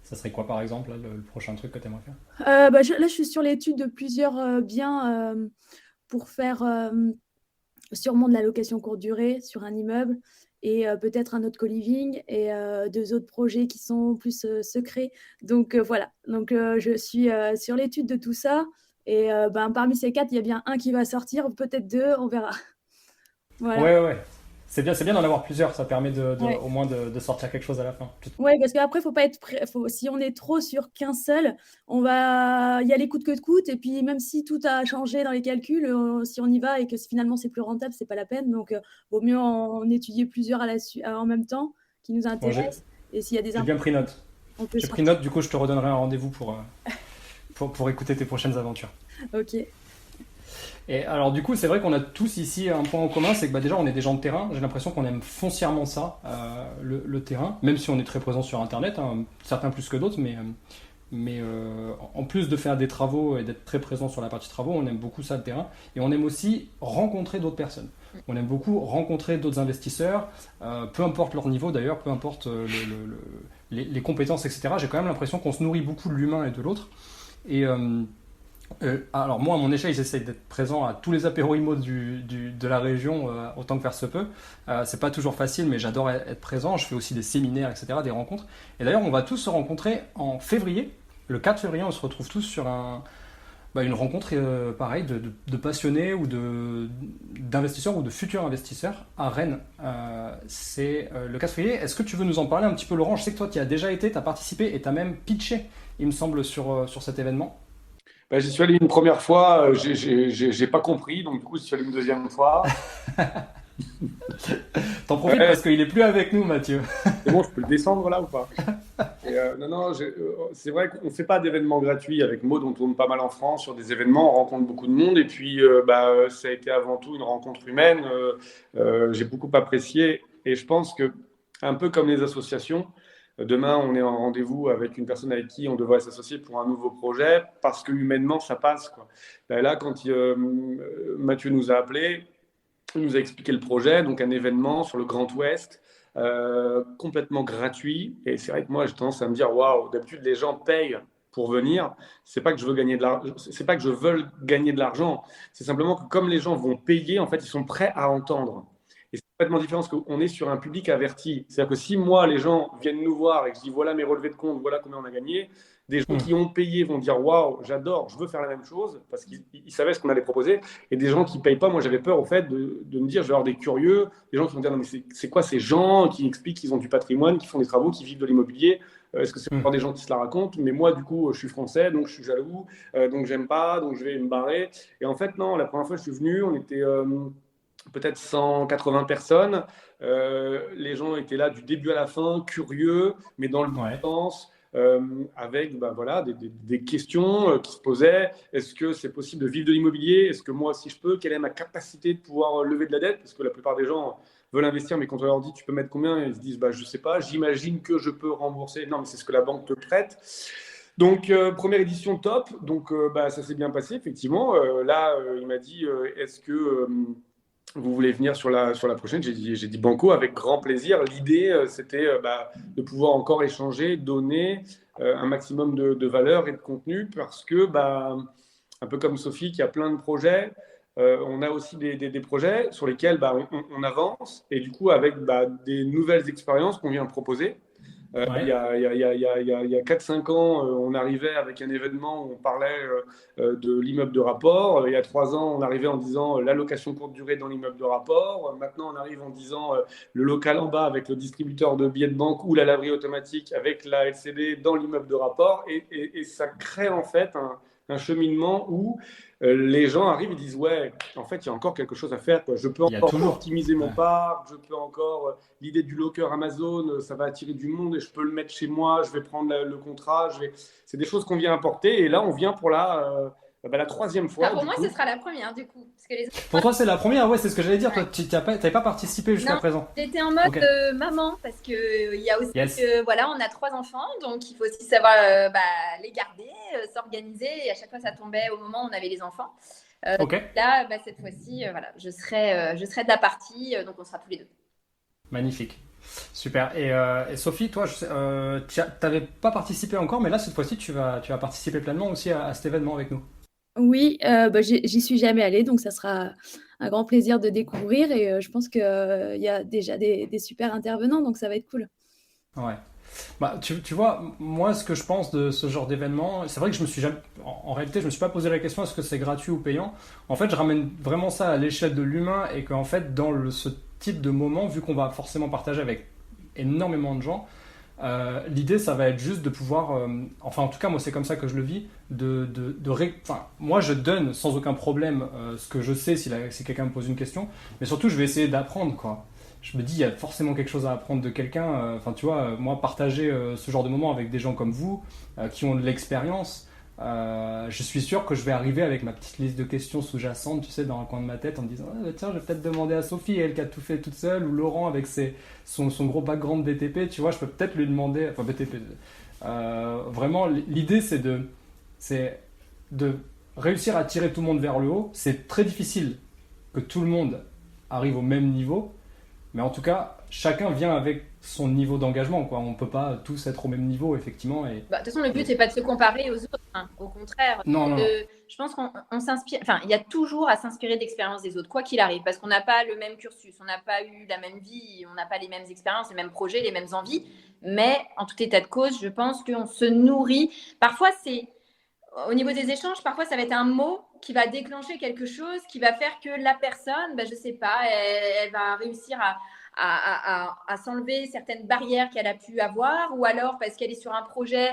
Ça serait quoi, par exemple, là, le prochain truc que tu aimerais faire? Là, je suis sur l'étude de plusieurs biens pour faire sûrement de la location courte durée sur un immeuble et peut-être un autre co-living et 2 autres projets qui sont plus secrets. Donc, voilà. Donc, je suis sur l'étude de tout ça. Et parmi ces 4, il y a bien un qui va sortir, peut-être 2, on verra. Voilà. Ouais. C'est bien d'en avoir plusieurs, ça permet Ouais. au moins de sortir quelque chose à la fin. Ouais, parce qu'après, faut pas être si on est trop sur qu'un seul, on va y aller coûte que coûte. Et puis, même si tout a changé dans les calculs, si on y va et que finalement c'est plus rentable, c'est pas la peine. Donc, vaut mieux en étudier plusieurs en même temps qui nous Bon, intéressent. Et s'il y a des j'ai bien pris note. on peut J'ai pris note, du coup, je te redonnerai un rendez-vous pour écouter tes prochaines aventures. Ok. Et alors du coup, c'est vrai qu'on a tous ici un point en commun, c'est que déjà on est des gens de terrain. J'ai l'impression qu'on aime foncièrement ça, le terrain, même si on est très présent sur Internet, hein, certains plus que d'autres, mais en plus de faire des travaux et d'être très présent sur la partie travaux, on aime beaucoup ça, le terrain. Et on aime aussi rencontrer d'autres personnes. On aime beaucoup rencontrer d'autres investisseurs, peu importe leur niveau d'ailleurs, peu importe les compétences, etc. J'ai quand même l'impression qu'on se nourrit beaucoup de l'humain et de l'autre. Et alors moi, à mon échelle, j'essaye d'être présent à tous les apéros IMO de la région autant que faire se peut. C'est pas toujours facile, mais j'adore être présent. Je fais aussi des séminaires, etc., des rencontres. Et d'ailleurs, on va tous se rencontrer en février. Le 4 février, on se retrouve tous sur une rencontre pareil de passionnés ou d'investisseurs ou de futurs investisseurs à Rennes. C'est le 4 février. Est-ce que tu veux nous en parler un petit peu, Laurent? Je sais que toi, tu y as déjà été, tu as participé et tu as même pitché, il me semble, sur cet événement. J'y suis allé une première fois, j'ai pas compris, donc du coup, j'y suis allé une deuxième fois. T'en profites parce qu'il est plus avec nous, Mathieu. C'est bon, je peux le descendre là ou pas? Non, c'est vrai qu'on ne fait pas d'événements gratuits. Avec Maud, on tourne pas mal en France sur des événements, on rencontre beaucoup de monde. Et puis, ça a été avant tout une rencontre humaine. J'ai beaucoup apprécié. Et je pense que, un peu comme les associations, demain, on est en rendez-vous avec une personne avec qui on devrait s'associer pour un nouveau projet parce que humainement, ça passe, quoi. Là, quand Mathieu nous a appelés, il nous a expliqué le projet, donc un événement sur le Grand Ouest, complètement gratuit. Et c'est vrai que moi, j'ai tendance à me dire, waouh, d'habitude, les gens payent pour venir. C'est pas que je veux gagner de l'argent, c'est pas que je veux gagner de l'argent. C'est simplement que comme les gens vont payer, en fait, ils sont prêts à entendre. Et c'est complètement différent parce qu'on est sur un public averti. C'est-à-dire que si moi, les gens viennent nous voir et que je dis voilà mes relevés de compte, voilà combien on a gagné, des gens qui ont payé vont dire waouh, j'adore, je veux faire la même chose parce qu'ils savaient ce qu'on allait proposer. Et des gens qui ne payent pas, moi j'avais peur au fait de me dire, je vais avoir des curieux, des gens qui vont dire non, mais c'est quoi ces gens qui expliquent qu'ils ont du patrimoine, qui font des travaux, qui vivent de l'immobilier? Est-ce que c'est encore des gens qui se la racontent? Mais moi, du coup, je suis français, donc je suis jaloux, donc j'aime pas, donc je vais me barrer. Et en fait, non, la première fois que je suis venu, on était peut-être 180 personnes. Les gens étaient là du début à la fin, curieux, mais dans le bon sens, avec voilà, des questions qui se posaient. Est-ce que c'est possible de vivre de l'immobilier? Est-ce que moi aussi je peux? Quelle est ma capacité de pouvoir lever de la dette? Parce que la plupart des gens veulent investir, mais quand on leur dit tu peux mettre combien, ils se disent je ne sais pas, j'imagine que je peux rembourser. Non, mais c'est ce que la banque te prête. Donc, première édition top. Donc, ça s'est bien passé, effectivement. Là, il m'a dit est-ce que vous voulez venir sur la prochaine? J'ai dit banco, avec grand plaisir. L'idée, c'était de pouvoir encore échanger, donner un maximum de valeur et de contenu parce que, un peu comme Sophie qui a plein de projets, on a aussi des projets sur lesquels on avance et du coup, avec des nouvelles expériences qu'on vient proposer. Il y a 4-5 ans, on arrivait avec un événement où on parlait de l'immeuble de rapport. Il y a 3 ans, on arrivait en disant l'allocation courte durée dans l'immeuble de rapport. Maintenant, on arrive en disant le local en bas avec le distributeur de billets de banque ou la laverie automatique avec la LCD dans l'immeuble de rapport. Et ça crée en fait un cheminement où les gens arrivent et disent ouais, en fait, il y a encore quelque chose à faire, quoi. Je peux encore optimiser mon parc, je peux encore l'idée du locker Amazon, ça va attirer du monde et je peux le mettre chez moi, je vais prendre le contrat, c'est des choses qu'on vient apporter et là on vient pour la 3e fois. Pour moi, ce sera la première du coup. Parce que Pour toi, c'est la première, ouais, c'est ce que j'allais dire. Toi, tu n'avais pas participé jusqu'à présent. J'étais en mode maman parce qu'il y a aussi voilà, on a 3 enfants, donc il faut aussi savoir les garder, s'organiser. Et à chaque fois, ça tombait au moment où on avait les enfants. Là, cette fois-ci, voilà, je serai de la partie, donc on sera tous les deux. Magnifique. Super. Et Sophie, toi, tu n'avais pas participé encore, mais là, cette fois-ci, tu vas participer pleinement aussi à cet événement avec nous. Oui, j'y suis jamais allée, donc ça sera un grand plaisir de découvrir et je pense qu'il y a déjà des super intervenants, donc ça va être cool. Ouais. Tu vois, moi, ce que je pense de ce genre d'événement, c'est vrai que en réalité, je me suis pas posé la question est-ce que c'est gratuit ou payant. En fait, je ramène vraiment ça à l'échelle de l'humain et qu'en fait, dans ce type de moment, vu qu'on va forcément partager avec énormément de gens, l'idée, ça va être juste de pouvoir, enfin en tout cas moi c'est comme ça que je le vis, moi je donne sans aucun problème ce que je sais si quelqu'un me pose une question, mais surtout je vais essayer d'apprendre quoi. Je me dis il y a forcément quelque chose à apprendre de quelqu'un, enfin tu vois, moi partager ce genre de moment avec des gens comme vous qui ont de l'expérience, je suis sûr que je vais arriver avec ma petite liste de questions sous-jacentes, tu sais, dans un coin de ma tête en me disant tiens, je vais peut-être demander à Sophie, elle qui a tout fait toute seule, ou Laurent avec son gros background BTP, tu vois, je peux peut-être lui demander, enfin BTP. Vraiment, l'idée c'est de réussir à tirer tout le monde vers le haut. C'est très difficile que tout le monde arrive au même niveau, mais en tout cas, chacun vient avec son niveau d'engagement, quoi. On peut pas tous être au même niveau, effectivement. De toute façon, le but, c'est pas de se comparer aux autres, hein. Au contraire. Non. Je pense qu'on s'inspire. Enfin, il y a toujours à s'inspirer d'expériences des autres, quoi qu'il arrive, parce qu'on n'a pas le même cursus, on n'a pas eu la même vie, on n'a pas les mêmes expériences, les mêmes projets, les mêmes envies. Mais en tout état de cause, je pense qu'on se nourrit. Parfois, au niveau des échanges, parfois, ça va être un mot qui va déclencher quelque chose, qui va faire que la personne, je sais pas, elle va réussir à s'enlever certaines barrières qu'elle a pu avoir, ou alors parce qu'elle est sur un projet,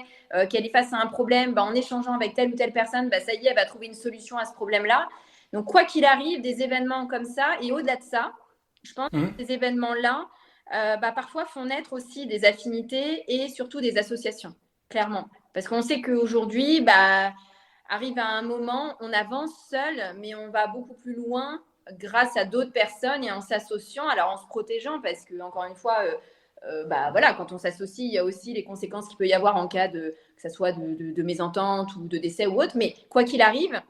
qu'elle est face à un problème, en échangeant avec telle ou telle personne, ça y est, elle va trouver une solution à ce problème-là. Donc, quoi qu'il arrive, des événements comme ça, et au-delà de ça, je pense que ces événements-là, parfois font naître aussi des affinités et surtout des associations, clairement. Parce qu'on sait qu'aujourd'hui, arrive à un moment, on avance seul, mais on va beaucoup plus loin grâce à d'autres personnes et en s'associant, alors en se protégeant, parce que encore une fois, quand on s'associe, il y a aussi les conséquences qu'il peut y avoir en cas que ce soit de mésentente ou de décès ou autre. Mais quoi qu'il arrive,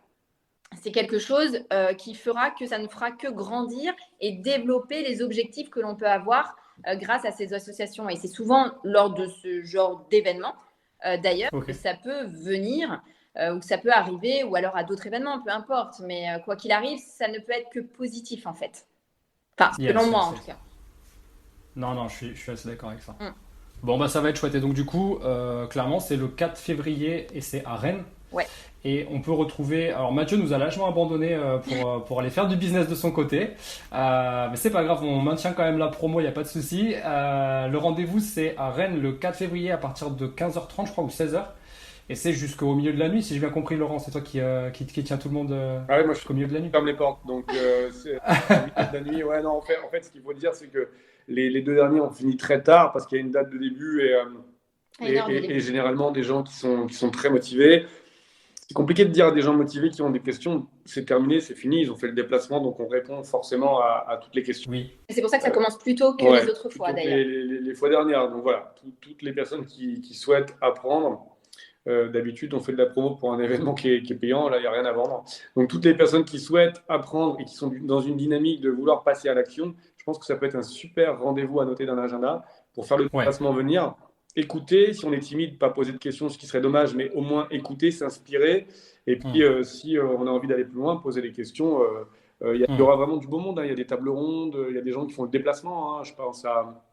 c'est quelque chose qui fera que ça ne fera que grandir et développer les objectifs que l'on peut avoir grâce à ces associations. Et c'est souvent lors de ce genre d'événements, d'ailleurs, que ça peut venir ou que ça peut arriver, ou alors à d'autres événements, peu importe. Mais quoi qu'il arrive, ça ne peut être que positif, en fait. Enfin, selon moi, en tout cas. Non, je suis assez d'accord avec ça. Bon, ça va être chouette. Et donc, du coup, clairement, c'est le 4 février et c'est à Rennes. Ouais. Et on peut retrouver... Alors, Mathieu nous a lâchement abandonné pour aller faire du business de son côté. Mais c'est pas grave, on maintient quand même la promo, il n'y a pas de souci. Le rendez-vous, c'est à Rennes le 4 février à partir de 15h30, je crois, ou 16h. Et c'est jusqu'au milieu de la nuit, si j'ai bien compris, Laurent. C'est toi qui tient tout le monde moi, jusqu'au milieu de la nuit. Je ferme les portes, donc c'est au milieu de la nuit. Ouais, non, en fait, ce qu'il faut dire, c'est que les deux derniers ont fini très tard parce qu'il y a une date de début et généralement des gens qui sont très motivés. C'est compliqué de dire à des gens motivés qui ont des questions, c'est terminé, c'est fini, ils ont fait le déplacement, donc on répond forcément à toutes les questions. Oui. C'est pour ça que ça commence plus tôt que les autres fois, d'ailleurs. Les fois dernières. Donc voilà, toutes les personnes qui souhaitent apprendre, d'habitude, on fait de la promo pour un événement qui est payant, là, il n'y a rien à vendre. Donc toutes les personnes qui souhaitent apprendre et qui sont dans une dynamique de vouloir passer à l'action, je pense que ça peut être un super rendez-vous à noter dans l'agenda pour faire le déplacement venir. Écouter, si on est timide, pas poser de questions, ce qui serait dommage, mais au moins écouter, s'inspirer. Et puis, si on a envie d'aller plus loin, poser des questions. Il y aura vraiment du beau monde. Il y a des tables rondes, il y a des gens qui font le déplacement. Je pense à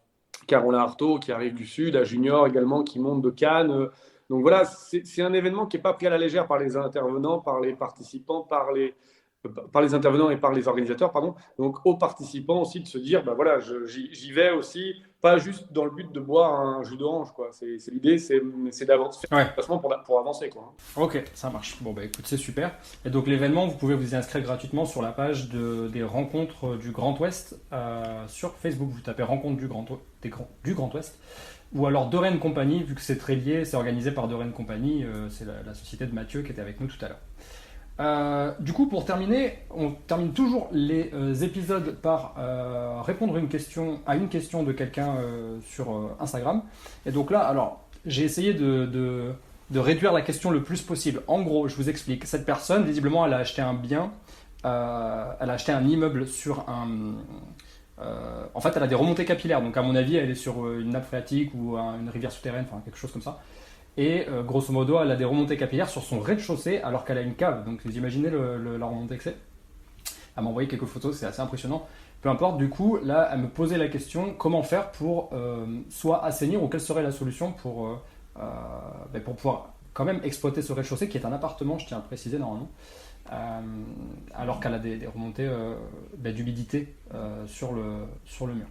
Carola Artaud qui arrive du Sud, à Junior également qui monte de Cannes. Donc voilà, c'est un événement qui n'est pas pris à la légère par les intervenants, par les participants, par les intervenants et par les organisateurs, pardon. Donc aux participants aussi de se dire, j'y vais aussi, pas juste dans le but de boire un jus d'orange, quoi. C'est l'idée, c'est d'avancer, faire un déplacement pour avancer, quoi. Ok, ça marche. Bon, écoute, c'est super. Et donc l'événement, vous pouvez vous y inscrire gratuitement sur la page des rencontres du Grand Ouest sur Facebook. Vous tapez rencontres du Grand Ouest. Ou alors De Rennes Compagnie, vu que c'est très lié, c'est organisé par De Rennes Compagnie, c'est la société de Mathieu qui était avec nous tout à l'heure. Du coup, pour terminer, on termine toujours les épisodes par répondre à une question de quelqu'un sur Instagram. Et donc là, alors, j'ai essayé de réduire la question le plus possible. En gros, je vous explique. Cette personne, visiblement, elle a acheté un bien, elle a acheté un immeuble sur un... en fait, elle a des remontées capillaires, donc à mon avis, elle est sur une nappe phréatique ou une rivière souterraine, enfin quelque chose comme ça. Et grosso modo, elle a des remontées capillaires sur son rez-de-chaussée alors qu'elle a une cave. Donc vous imaginez la remontée que c'est. Elle m'a envoyé quelques photos, c'est assez impressionnant. Peu importe, du coup, là, elle me posait la question comment faire pour soit assainir ou quelle serait la solution pour pouvoir quand même exploiter ce rez-de-chaussée qui est un appartement, je tiens à le préciser normalement. alors qu'elle a des remontées d'humidité sur le mur.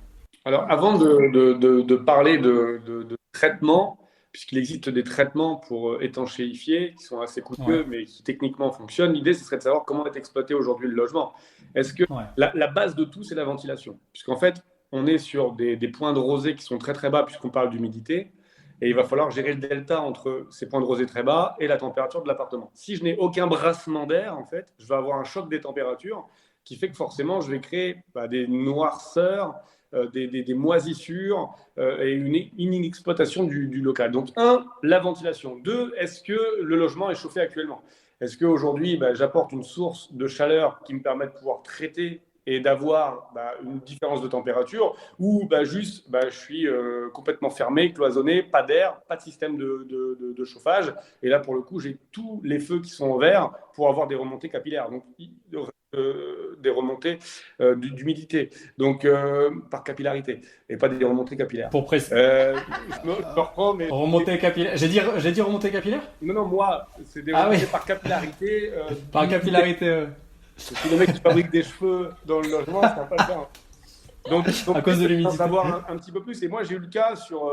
Alors, avant de parler de traitement, puisqu'il existe des traitements pour étanchéifier qui sont assez coûteux, Ouais. mais qui techniquement fonctionnent, l'idée, ce serait de savoir comment est exploité aujourd'hui le logement. Est-ce que Ouais. la base de tout, c'est la ventilation? Puisqu'en fait, on est sur des points de rosée qui sont très très bas, puisqu'on parle d'humidité, et il va falloir gérer le delta entre ces points de rosée très bas et la température de l'appartement. Si je n'ai aucun brassement d'air, en fait, je vais avoir un choc des températures qui fait que forcément, je vais créer des noirceurs, des moisissures et une inexploitation du local. Donc, la ventilation. 2, est-ce que le logement est chauffé actuellement? Est-ce qu'aujourd'hui, j'apporte une source de chaleur qui me permet de pouvoir traiter et d'avoir une différence de température, ou juste je suis complètement fermé, cloisonné, pas d'air, pas de système de chauffage, et là pour le coup j'ai tous les feux qui sont au vert pour avoir des remontées capillaires, donc des remontées d'humidité, donc par capillarité, et pas des remontées capillaires. Pour préciser. Je me reprends, mais... Remontée capillaire. J'ai dit remontée capillaire? Non, moi, c'est des Ah oui. remontées par capillarité. Par capillarité. Si le mec qui fabrique des cheveux dans le logement, ça va pas le faire. Donc à cause de l'humidité. Pour savoir un petit peu plus. Et moi, j'ai eu le cas sur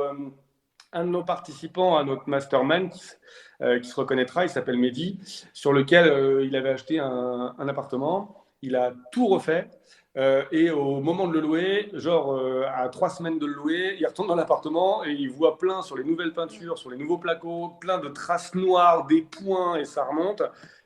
un de nos participants à notre mastermind qui se reconnaîtra, il s'appelle Mehdi, sur lequel il avait acheté un appartement. Il a tout refait. Et au moment de le louer, à 3 semaines de le louer, il retourne dans l'appartement et il voit plein sur les nouvelles peintures, sur les nouveaux placos, plein de traces noires, des points, et ça remonte.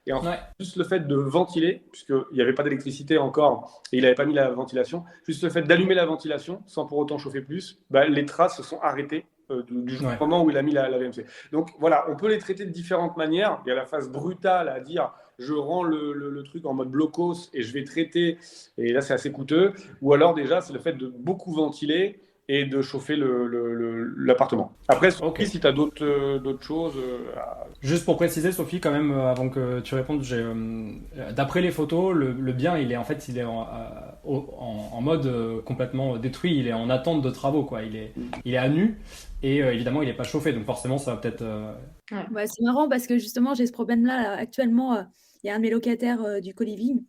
Et en fait, juste le fait de ventiler, puisqu'il n'y avait pas d'électricité encore et il n'avait pas mis la ventilation, juste le fait d'allumer la ventilation sans pour autant chauffer plus, les traces se sont arrêtées du moment où il a mis la VMC. Donc voilà, on peut les traiter de différentes manières. Il y a la phase brutale à dire je rends le truc en mode blocos et je vais traiter, et là c'est assez coûteux. Ou alors déjà, c'est le fait de beaucoup ventiler et de chauffer l'appartement. Après, Sophie, si tu as d'autres choses... Juste pour préciser, Sophie, quand même, avant que tu répondes, d'après les photos, le bien, il est en mode complètement détruit, il est en attente de travaux, quoi. Il est à nu, et évidemment, il n'est pas chauffé, donc forcément, ça va peut-être... Ouais, c'est marrant parce que justement, j'ai ce problème-là. Actuellement, il y a un de mes locataires du co-living.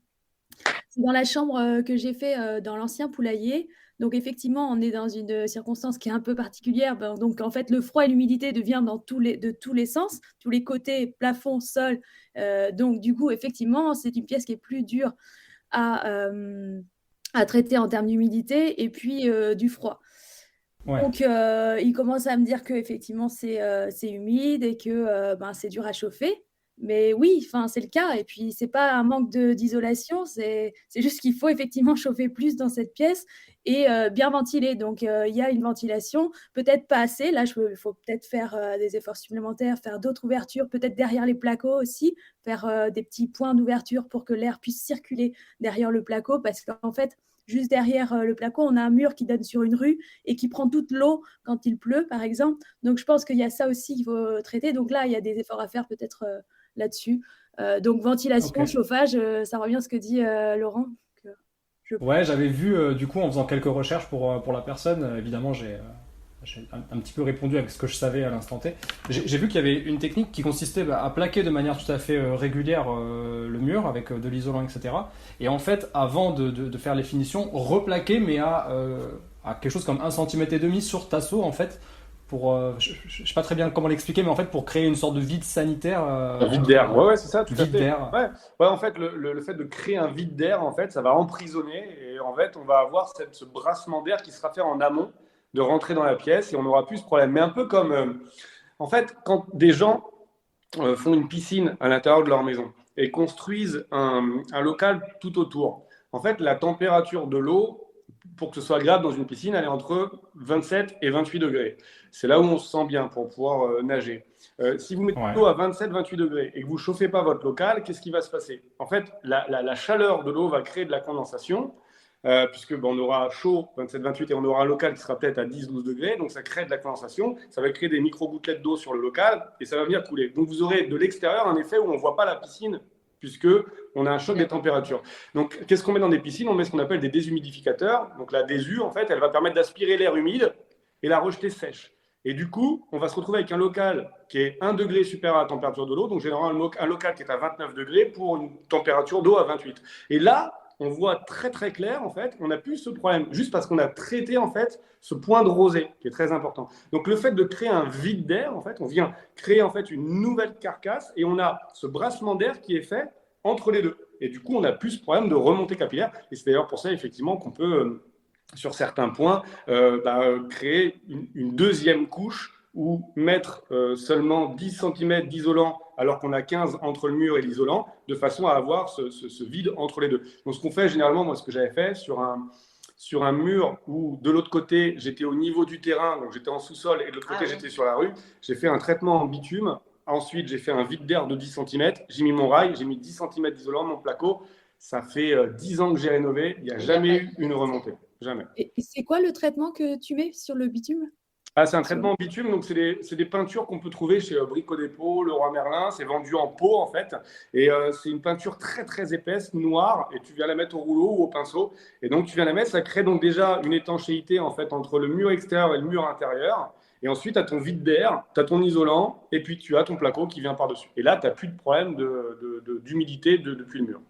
C'est dans la chambre que j'ai fait dans l'ancien poulailler. Donc effectivement, on est dans une circonstance qui est un peu particulière. Donc en fait, le froid et l'humidité deviennent de tous les sens, tous les côtés, plafond, sol. Donc du coup, effectivement, c'est une pièce qui est plus dure à traiter en termes d'humidité et puis du froid. Ouais. Donc il commence à me dire que effectivement c'est humide et que c'est dur à chauffer. Mais oui, c'est le cas. Et puis, c'est pas un manque d'isolation, c'est juste qu'il faut effectivement chauffer plus dans cette pièce et bien ventiler. Donc, il y a une ventilation, peut-être pas assez. Là, il faut peut-être faire des efforts supplémentaires, faire d'autres ouvertures, peut-être derrière les placos aussi, faire des petits points d'ouverture pour que l'air puisse circuler derrière le placo. Parce qu'en fait, juste derrière le placo, on a un mur qui donne sur une rue et qui prend toute l'eau quand il pleut, par exemple. Donc, je pense qu'il y a ça aussi qu'il faut traiter. Donc là, il y a des efforts à faire peut-être là-dessus. Donc, ventilation, chauffage, ça revient à ce que dit Laurent. Ouais, j'avais vu, du coup, en faisant quelques recherches pour la personne, évidemment, j'ai un petit peu répondu avec ce que je savais à l'instant T. J'ai vu qu'il y avait une technique qui consistait à plaquer de manière tout à fait régulière le mur avec de l'isolant, etc. Et en fait, avant de faire les finitions, replaquer, mais à quelque chose comme 1,5 cm sur tasseau, en fait, pour, je ne sais pas très bien comment l'expliquer, mais en fait pour créer une sorte de vide sanitaire. Un vide d'air, ouais, c'est ça, tout à fait. D'air. Ouais, en fait, le fait de créer un vide d'air, en fait, ça va emprisonner et en fait, on va avoir ce brassement d'air qui sera fait en amont de rentrer dans la pièce et on n'aura plus ce problème. Mais un peu comme, en fait, quand des gens font une piscine à l'intérieur de leur maison et construisent un local tout autour, en fait, la température de l'eau, pour que ce soit agréable dans une piscine, elle est entre 27 et 28 degrés. C'est là où on se sent bien pour pouvoir nager. Si vous mettez l'eau à 27-28 degrés et que vous ne chauffez pas votre local, qu'est-ce qui va se passer? En fait, la chaleur de l'eau va créer de la condensation, puisque on aura chaud, 27-28, et on aura un local qui sera peut-être à 10-12 degrés, donc ça crée de la condensation, ça va créer des micro-gouttelettes d'eau sur le local, et ça va venir couler. Donc vous aurez de l'extérieur un effet où on ne voit pas la piscine, puisqu'on a un choc des températures. Donc, qu'est-ce qu'on met dans des piscines? On met ce qu'on appelle des déshumidificateurs. Donc, la désu, en fait, elle va permettre d'aspirer l'air humide et la rejeter sèche. Et du coup, on va se retrouver avec un local qui est 1 degré supérieur à la température de l'eau, donc généralement un local qui est à 29 degrés pour une température d'eau à 28. Et là, on voit très très clair, en fait, on n'a plus ce problème, juste parce qu'on a traité, en fait, ce point de rosée, qui est très important. Donc le fait de créer un vide d'air, en fait, on vient créer, en fait, une nouvelle carcasse, et on a ce brassement d'air qui est fait entre les deux. Et du coup, on n'a plus ce problème de remontée capillaire, et c'est d'ailleurs pour ça, effectivement, qu'on peut... sur certains points, créer une deuxième couche ou mettre seulement 10 cm d'isolant alors qu'on a 15 entre le mur et l'isolant, de façon à avoir ce vide entre les deux. Donc ce qu'on fait généralement, moi ce que j'avais fait sur un mur où de l'autre côté j'étais au niveau du terrain, donc j'étais en sous-sol, et de l'autre côté j'étais sur la rue, j'ai fait un traitement en bitume. Ensuite j'ai fait un vide d'air de 10 cm, j'ai mis mon rail, j'ai mis 10 cm d'isolant, mon placo. Ça fait 10 ans que j'ai rénové, il n'y a jamais eu une remontée. Jamais. Et c'est quoi le traitement que tu mets sur le bitume? C'est un traitement en bitume, donc c'est des peintures qu'on peut trouver chez Brico Dépôt, Leroy Merlin. C'est vendu en pot, en fait. Et c'est une peinture très, très épaisse, noire. Et tu viens la mettre au rouleau ou au pinceau. Et donc, tu viens la mettre. Ça crée donc déjà une étanchéité, en fait, entre le mur extérieur et le mur intérieur. Et ensuite, tu as ton vide d'air, tu as ton isolant, et puis tu as ton placo qui vient par-dessus. Et là, tu n'as plus de problème d'humidité depuis le mur.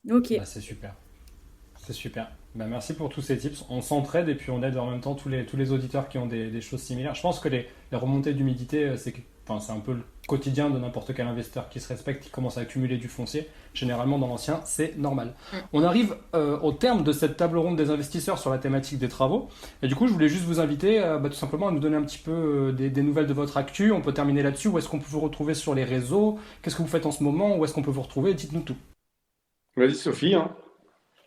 Ok. Bah, c'est super. C'est super. Bah, merci pour tous ces tips. On s'entraide et puis on aide en même temps tous les auditeurs qui ont des choses similaires. Je pense que les remontées d'humidité, c'est un peu le quotidien de n'importe quel investisseur qui se respecte, qui commence à accumuler du foncier. Généralement, dans l'ancien, c'est normal. On arrive au terme de cette table ronde des investisseurs sur la thématique des travaux. Et du coup, je voulais juste vous inviter tout simplement à nous donner un petit peu des nouvelles de votre actu. On peut terminer là-dessus. Où est-ce qu'on peut vous retrouver sur les réseaux? Qu'est-ce que vous faites en ce moment? Où est-ce qu'on peut vous retrouver? Dites-nous tout. Vas-y, Sophie.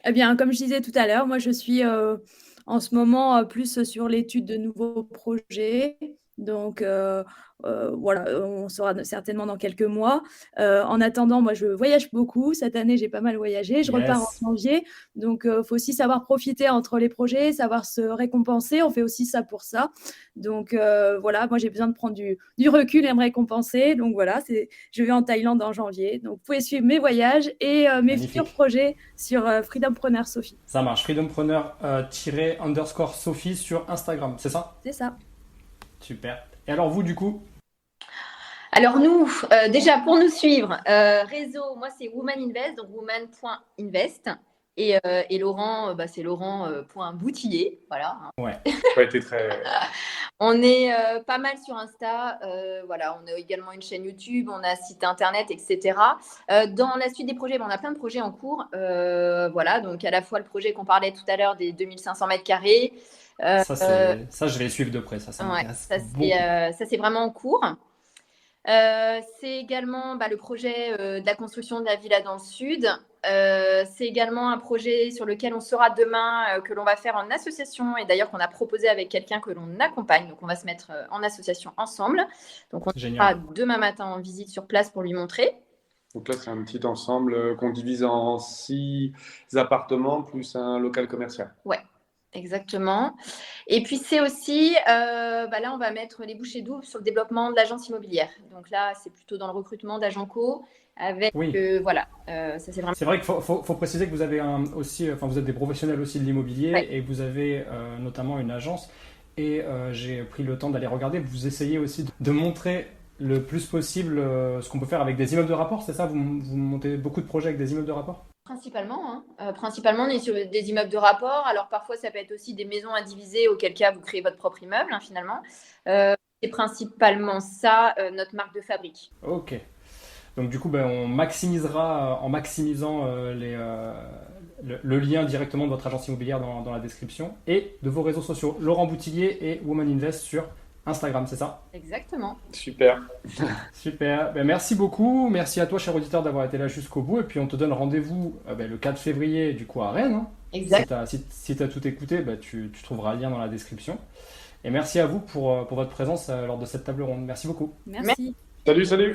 Eh bien, comme je disais tout à l'heure, moi, je suis en ce moment plus sur l'étude de nouveaux projets. Donc, voilà, on saura certainement dans quelques mois. En attendant, moi, je voyage beaucoup. Cette année, j'ai pas mal voyagé. Je repars en janvier. Donc, il faut aussi savoir profiter entre les projets, savoir se récompenser. On fait aussi ça pour ça. Donc, voilà, moi, j'ai besoin de prendre du recul et me récompenser. Donc, voilà, je vais en Thaïlande en janvier. Donc, vous pouvez suivre mes voyages et mes futurs projets sur Freedompreneur Sophie. Ça marche. Freedompreneur _ Sophie sur Instagram, c'est ça? C'est ça. Super. Et alors vous, du coup? Alors nous, déjà pour nous suivre, réseau, moi c'est Woman Invest, donc woman.invest. Et Laurent, c'est Laurent.Boutillier. Voilà. Ouais. Ça a été très... On est pas mal sur Insta. Voilà, on a également une chaîne YouTube, on a un site internet, etc. Dans la suite des projets, on a plein de projets en cours. Voilà, donc à la fois le projet qu'on parlait tout à l'heure des 2500 mètres carrés. Ça, je vais suivre de près. Ça m'intéresse beaucoup. Ça, c'est vraiment en cours. C'est également le projet de la construction de la villa dans le sud. C'est également un projet sur lequel on sera demain, que l'on va faire en association, et d'ailleurs qu'on a proposé avec quelqu'un que l'on accompagne. Donc on va se mettre en association ensemble. Donc on sera demain matin en visite sur place pour lui montrer. Donc là, c'est un petit ensemble qu'on divise en 6 appartements plus un local commercial. Ouais. Exactement. Et puis c'est aussi, là on va mettre les bouchées doubles sur le développement de l'agence immobilière. Donc là c'est plutôt dans le recrutement d'agents co avec voilà. Ça c'est vraiment. C'est vrai qu'il faut préciser que vous avez vous êtes des professionnels aussi de l'immobilier et vous avez notamment une agence. Et j'ai pris le temps d'aller regarder. Vous essayez aussi de montrer le plus possible ce qu'on peut faire avec des immeubles de rapport. C'est ça? Vous montez beaucoup de projets avec des immeubles de rapport? Principalement, principalement, on est sur des immeubles de rapport. Alors parfois, ça peut être aussi des maisons indivisées, auquel cas vous créez votre propre immeuble, finalement. C'est principalement ça, notre marque de fabrique. Ok. Donc du coup, on maximisera en maximisant le lien directement de votre agence immobilière dans la description et de vos réseaux sociaux. Laurent Boutillier et Woman Invest sur Instagram, c'est ça? Exactement. Super. Super. Merci beaucoup. Merci à toi, cher auditeur, d'avoir été là jusqu'au bout. Et puis, on te donne rendez-vous le 4 février, du coup, à Rennes. Exact. Si tu as tout écouté, tu trouveras le lien dans la description. Et merci à vous pour votre présence lors de cette table ronde. Merci beaucoup. Merci. Salut. Salut.